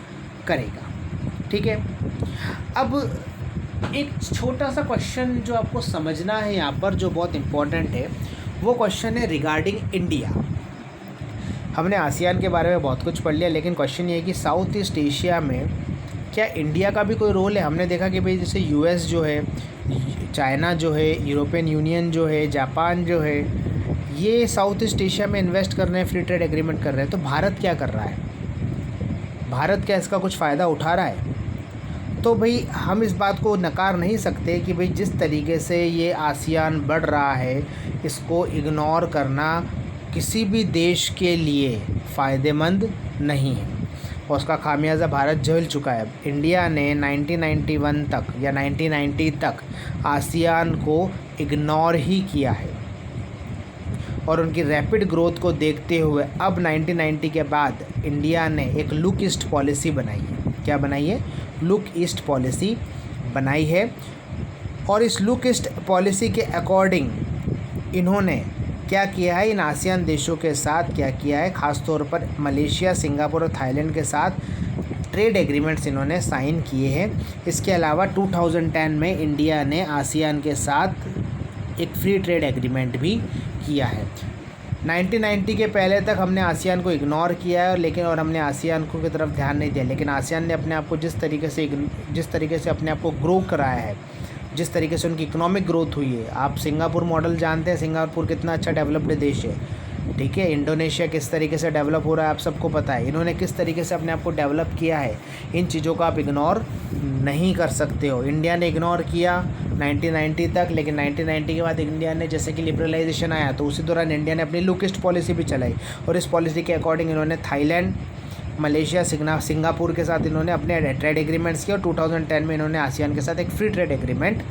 करेगा, ठीक है। अब एक छोटा सा क्वेश्चन जो आपको समझना है यहाँ पर, जो बहुत इम्पोर्टेंट है, वो क्वेश्चन है रिगार्डिंग इंडिया। हमने आसियान के बारे में बहुत कुछ पढ़ लिया, लेकिन क्वेश्चन ये है कि साउथ ईस्ट एशिया में क्या इंडिया का भी कोई रोल है। हमने देखा कि भाई जैसे यूएस जो है, चाइना जो है, यूरोपियन यूनियन जो है, जापान जो है, ये साउथ ईस्ट एशिया में इन्वेस्ट कर रहे हैं, फ्री ट्रेड एग्रीमेंट कर रहे हैं। तो भारत क्या कर रहा है, भारत क्या इसका कुछ फ़ायदा उठा रहा है? तो भाई हम इस बात को नकार नहीं सकते कि भाई जिस तरीके से ये आसियान बढ़ रहा है, इसको इग्नोर करना किसी भी देश के लिए फ़ायदेमंद नहीं है और उसका खामियाजा भारत झेल चुका है। इंडिया ने 1991 तक या 1990 तक आसियान को इग्नोर ही किया है और उनकी रैपिड ग्रोथ को देखते हुए अब 1990 के बाद इंडिया ने एक लुक ईस्ट पॉलिसी बनाई है। क्या बनाई है? लुक ईस्ट पॉलिसी बनाई है। और इस लुक ईस्ट पॉलिसी के अकॉर्डिंग इन्होंने क्या किया है, इन आसियान देशों के साथ क्या किया है, ख़ास तौर पर मलेशिया, सिंगापुर और थाईलैंड के साथ ट्रेड एग्रीमेंट्स इन्होंने साइन किए हैं। इसके अलावा 2010 में इंडिया ने आसियान के साथ एक फ्री ट्रेड एग्रीमेंट भी किया है। 1990 के पहले तक हमने आसियान को इग्नोर किया है, लेकिन और हमने आसियान को की तरफ ध्यान नहीं दिया। लेकिन आसियान ने अपने आप को जिस तरीके से अपने आप को ग्रो कराया है, जिस तरीके से उनकी इकोनॉमिक ग्रोथ हुई है, आप सिंगापुर मॉडल जानते हैं, सिंगापुर कितना अच्छा डेवलप्ड देश है, ठीक है। इंडोनेशिया किस तरीके से डेवलप हो रहा है आप सबको पता है। इन्होंने किस तरीके से अपने आप को डेवलप किया है, इन चीज़ों को आप इग्नोर नहीं कर सकते हो। इंडिया ने इग्नोर किया 1990 तक, लेकिन 1990 के बाद इंडिया ने जैसे कि लिबरलाइजेशन आया तो उसी दौरान इंडिया ने अपनी लुक ईस्ट पॉलिसी भी चलाई और इस पॉलिसी के अकॉर्डिंग इन्होंने थाईलैंड, मलेशिया, सिंगापुर के साथ इन्होंने अपने ट्रेड एग्रीमेंट्स किए और 2010 में इन्होंने आसियान के साथ एक फ्री ट्रेड एग्रीमेंट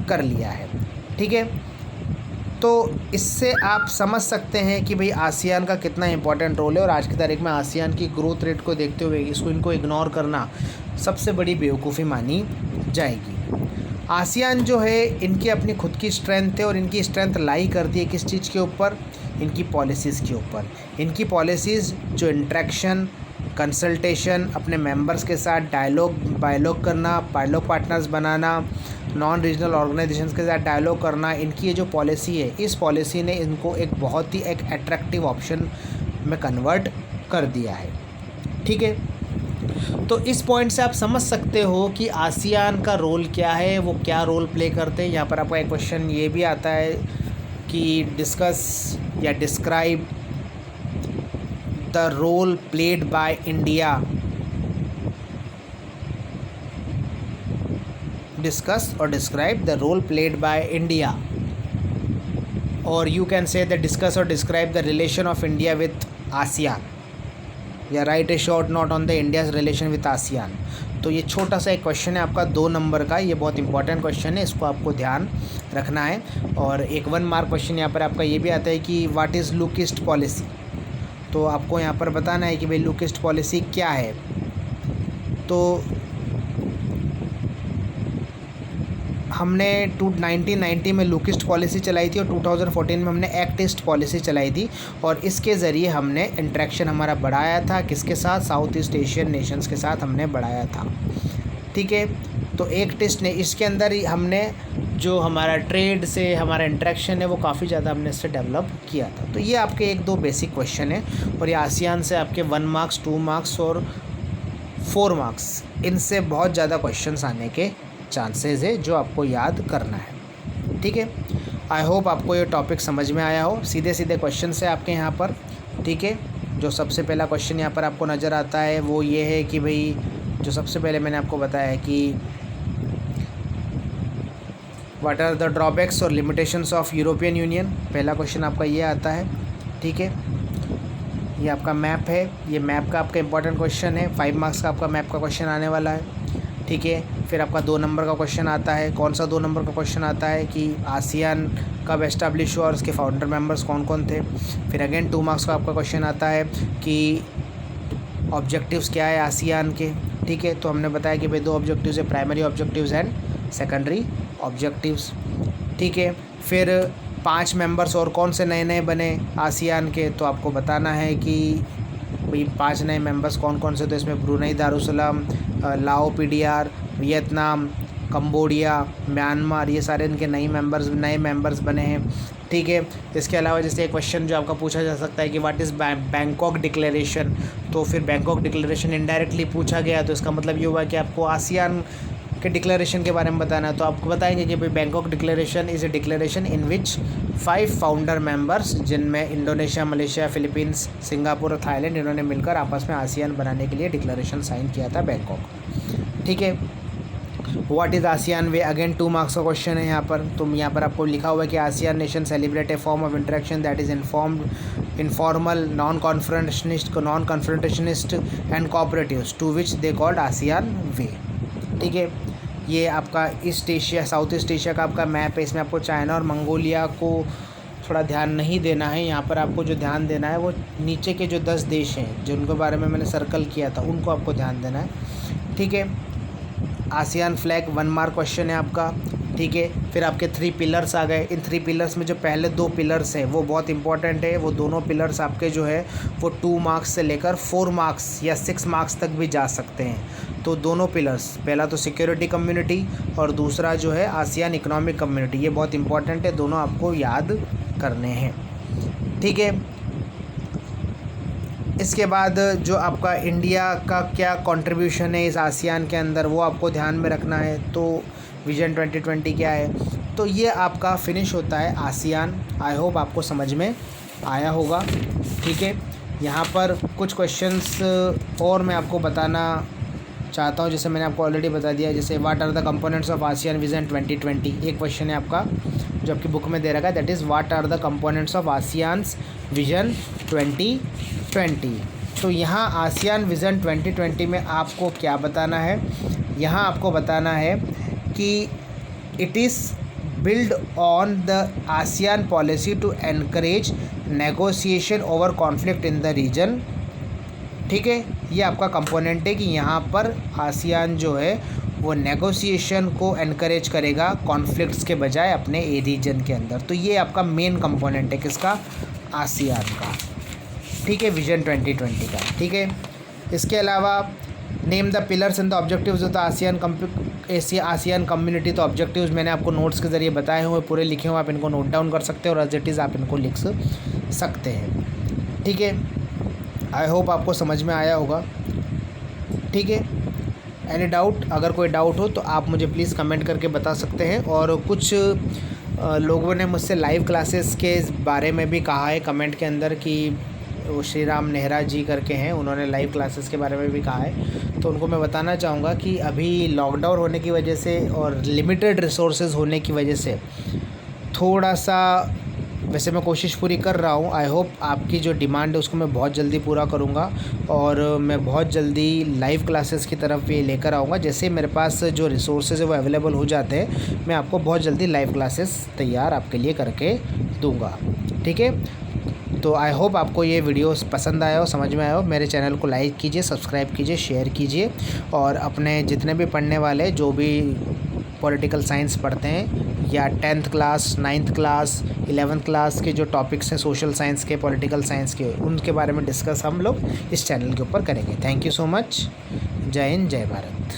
कर लिया है, ठीक है। तो इससे आप समझ सकते हैं कि भाई आसियान का कितना इंपॉर्टेंट रोल है और आज की तारीख में आसियान की ग्रोथ रेट को देखते हुए इनको इग्नोर करना सबसे बड़ी बेवकूफ़ी मानी जाएगी। आसियान जो है, इनकी अपनी खुद की स्ट्रेंथ है और इनकी स्ट्रेंथ लाई करती है किस चीज़ के ऊपर? इनकी पॉलिसीज़ के ऊपर। इनकी पॉलिसीज़ जो इंटरेक्शन, कंसल्टेशन, अपने मेंबर्स के साथ डायलॉग करना, डायलॉग पार्टनर्स बनाना, नॉन रीजनल ऑर्गेनाइजेशंस के साथ डायलॉग करना, इनकी ये जो पॉलिसी है, इस पॉलिसी ने इनको एक बहुत ही एक अट्रैक्टिव ऑप्शन में कन्वर्ट कर दिया है, ठीक है। तो इस पॉइंट से आप समझ सकते हो कि आसियान का रोल क्या है, वो क्या रोल प्ले करते हैं। यहाँ पर आपका एक क्वेश्चन ये भी आता है कि डिस्कस या describe the role played by India, discuss और describe the role played by India, और you can say the discuss और describe the relation of India with ASEAN, या write a short note on the India's relation with ASEAN. तो ये छोटा सा एक question है आपका 2 नंबर का, ये बहुत इंपॉर्टेंट क्वेश्चन है, इसको आपको ध्यान रखना है। और एक 1 मार्क क्वेश्चन यहाँ पर आपका ये भी आता है कि what is look east policy. तो आपको यहाँ पर बताना है कि भाई लुक ईस्ट पॉलिसी क्या है। तो हमने 1990 में लुक ईस्ट पॉलिसी चलाई थी और 2014 में हमने एक्ट ईस्ट पॉलिसी चलाई थी और इसके ज़रिए हमने इंटरेक्शन हमारा बढ़ाया था, किसके साथ? साउथ ईस्ट एशियन नेशंस के साथ हमने बढ़ाया था, ठीक है। तो एक्ट ईस्ट ने इसके अंदर ही हमने जो हमारा ट्रेड से हमारा इंटरेक्शन है वो काफ़ी ज़्यादा हमने इससे डेवलप किया था। तो ये आपके एक दो बेसिक क्वेश्चन है, और ये आसियान से आपके 1 मार्क्स 2 मार्क्स और 4 मार्क्स, इनसे बहुत ज़्यादा क्वेश्चंस आने के चांसेस है जो आपको याद करना है। ठीक है, आई होप आपको ये टॉपिक समझ में आया हो। सीधे सीधे क्वेश्चन है आपके यहाँ पर। ठीक है, जो सबसे पहला क्वेश्चन यहाँ पर आपको नज़र आता है वो ये है कि भाई, जो सबसे पहले मैंने आपको बताया है कि व्हाट आर द ड्रॉबैक्स और लिमिटेशंस ऑफ यूरोपियन यूनियन, पहला क्वेश्चन आपका ये आता है। ठीक है, ये आपका मैप है, ये मैप का आपका इंपॉर्टेंट क्वेश्चन है, 5 मार्क्स का आपका मैप का क्वेश्चन आने वाला है। ठीक है, फिर आपका 2 नंबर का क्वेश्चन आता है। कौन सा 2 नंबर का क्वेश्चन आता है कि आसियान कब एस्टैब्लिश हुआ और उसके फाउंडर मेंबर्स कौन कौन थे। फिर अगेन 2 मार्क्स का आपका क्वेश्चन आता है कि ऑब्जेक्टिव्स क्या है आसियान के। ठीक है, तो हमने बताया कि भाई 2 ऑब्जेक्टिव्स है, primary objectives and secondary objectives. ठीक है, फिर 5 मेंबर्स और कौन से नए नए बने आसियान के, तो आपको बताना है कि भाई 5 नए मेंबर्स कौन कौन से। तो इसमें ब्रुनई दारुसलाम, लाओ पीडीआर, वियतनाम, कंबोडिया, म्यांमार, ये सारे इनके नए मेंबर्स बने हैं। ठीक है, इसके अलावा जैसे एक क्वेश्चन जो आपका पूछा जा सकता है कि व्हाट इज़ बैंकॉक डिक्लेरेशन, तो फिर बैंकॉक डिक्लेरेशन इनडायरेक्टली पूछा गया, तो इसका मतलब ये हुआ कि आपको आसियान के डिक्लेरेशन के बारे में बताना है। तो आपको बताएंगे कि भाई Bangkok declaration is a declaration in which 5 founder members, जिनमें इंडोनेशिया, मलेशिया, फिलीपींस, सिंगापुर और थाईलैंड, इन्होंने मिलकर आपस में आसियान बनाने के लिए डिक्लेरेशन साइन किया था बैंकॉक। ठीक है, what is ASEAN way, again 2 marks का क्वेश्चन है यहाँ पर। तो यहाँ पर आपको लिखा हुआ है कि ASEAN nation celebrate a form of interaction that is informal, non confrontationist and cooperatives to which they called ASEAN way. ठीक है, ये आपका East Asia, South East Asia का आपका मैप है। इसमें आपको चाइना और मंगोलिया को थोड़ा ध्यान नहीं देना है। यहाँ पर आपको जो ध्यान देना है वो नीचे के जो 10 देश हैं जिनके बारे में मैंने सर्कल किया था, उनको आपको ध्यान देना है। ठीक है, आसियान फ्लैग 1 मार्क क्वेश्चन है आपका। ठीक है, फिर आपके 3 पिलर्स आ गए। इन 3 पिलर्स में जो पहले 2 पिलर्स हैं वो बहुत इंपॉर्टेंट है। वो दोनों पिलर्स आपके जो है वो 2 मार्क्स से लेकर 4 मार्क्स या 6 मार्क्स तक भी जा सकते हैं। तो दोनों पिलर्स, पहला तो सिक्योरिटी कम्युनिटी और दूसरा जो है आसियान इकोनॉमिक कम्युनिटी, ये बहुत इंपॉर्टेंट है, दोनों आपको याद करने हैं। ठीक है, इसके बाद जो आपका इंडिया का क्या कंट्रीब्यूशन है इस आसियान के अंदर, वो आपको ध्यान में रखना है। तो विजन 2020 क्या है, तो ये आपका फिनिश होता है आसियान। आई होप आपको समझ में आया होगा। ठीक है, यहाँ पर कुछ क्वेश्चंस और मैं आपको बताना चाहता हूँ, जैसे मैंने आपको ऑलरेडी बता दिया। जैसे what are the components of ASEAN vision 2020, एक क्वेश्चन है आपका जो आपकी बुक में दे रखा है, that is what are the components of ASEAN's vision 2020। तो यहाँ आसियान विजन 2020 में आपको क्या बताना है, यहाँ आपको बताना है कि it is build on the ASEAN policy to encourage negotiation over conflict in the region. ठीक है, ये आपका कंपोनेंट है कि यहाँ पर आसियान जो है वो नेगोशिएशन को एनकरेज करेगा कॉन्फ्लिक्ट्स के बजाय अपने ए रीजन के अंदर। तो ये आपका मेन कंपोनेंट है किसका, आसियान का। ठीक है, विजन 2020 का। ठीक है, इसके अलावा name the pillars and the objectives of the ASEAN community. तो ऑब्जेक्टिव्स मैंने आपको नोट्स के ज़रिए बताए हुए, पूरे लिखे हुए, आप इनको नोट डाउन कर सकते हैं और एज इट इज़ आप इनको लिख सकते हैं। ठीक है, आई होप आपको समझ में आया होगा। ठीक है, एनी डाउट, अगर कोई डाउट हो तो आप मुझे प्लीज़ कमेंट करके बता सकते हैं। और कुछ लोगों ने मुझसे लाइव क्लासेस के बारे में भी कहा है कमेंट के अंदर कि वो श्री राम नेहरा जी करके हैं, उन्होंने लाइव क्लासेस के बारे में भी कहा है। तो उनको मैं बताना चाहूँगा कि अभी लॉकडाउन होने की वजह से और लिमिटेड रिसोर्सेज होने की वजह से थोड़ा सा, वैसे मैं कोशिश पूरी कर रहा हूँ। आई होप आपकी जो डिमांड है उसको मैं बहुत जल्दी पूरा करूँगा और मैं बहुत जल्दी लाइव क्लासेस की तरफ भी लेकर आऊँगा। जैसे मेरे पास जो रिसोर्सेज है वो अवेलेबल हो जाते हैं, मैं आपको बहुत जल्दी लाइव क्लासेस तैयार आपके लिए करके दूँगा। ठीक है, तो आई होप आपको ये वीडियो पसंद आया हो, समझ में आया हो। मेरे चैनल को लाइक कीजिए, सब्सक्राइब कीजिए, शेयर कीजिए और अपने जितने भी पढ़ने वाले जो भी पॉलिटिकल साइंस पढ़ते हैं या 10th class, 9th class, 11th class के जो टॉपिक्स हैं सोशल साइंस के, पॉलिटिकल साइंस के, उनके बारे में डिस्कस हम लोग इस चैनल के ऊपर करेंगे। Thank you so much. जय हिंद, जय भारत।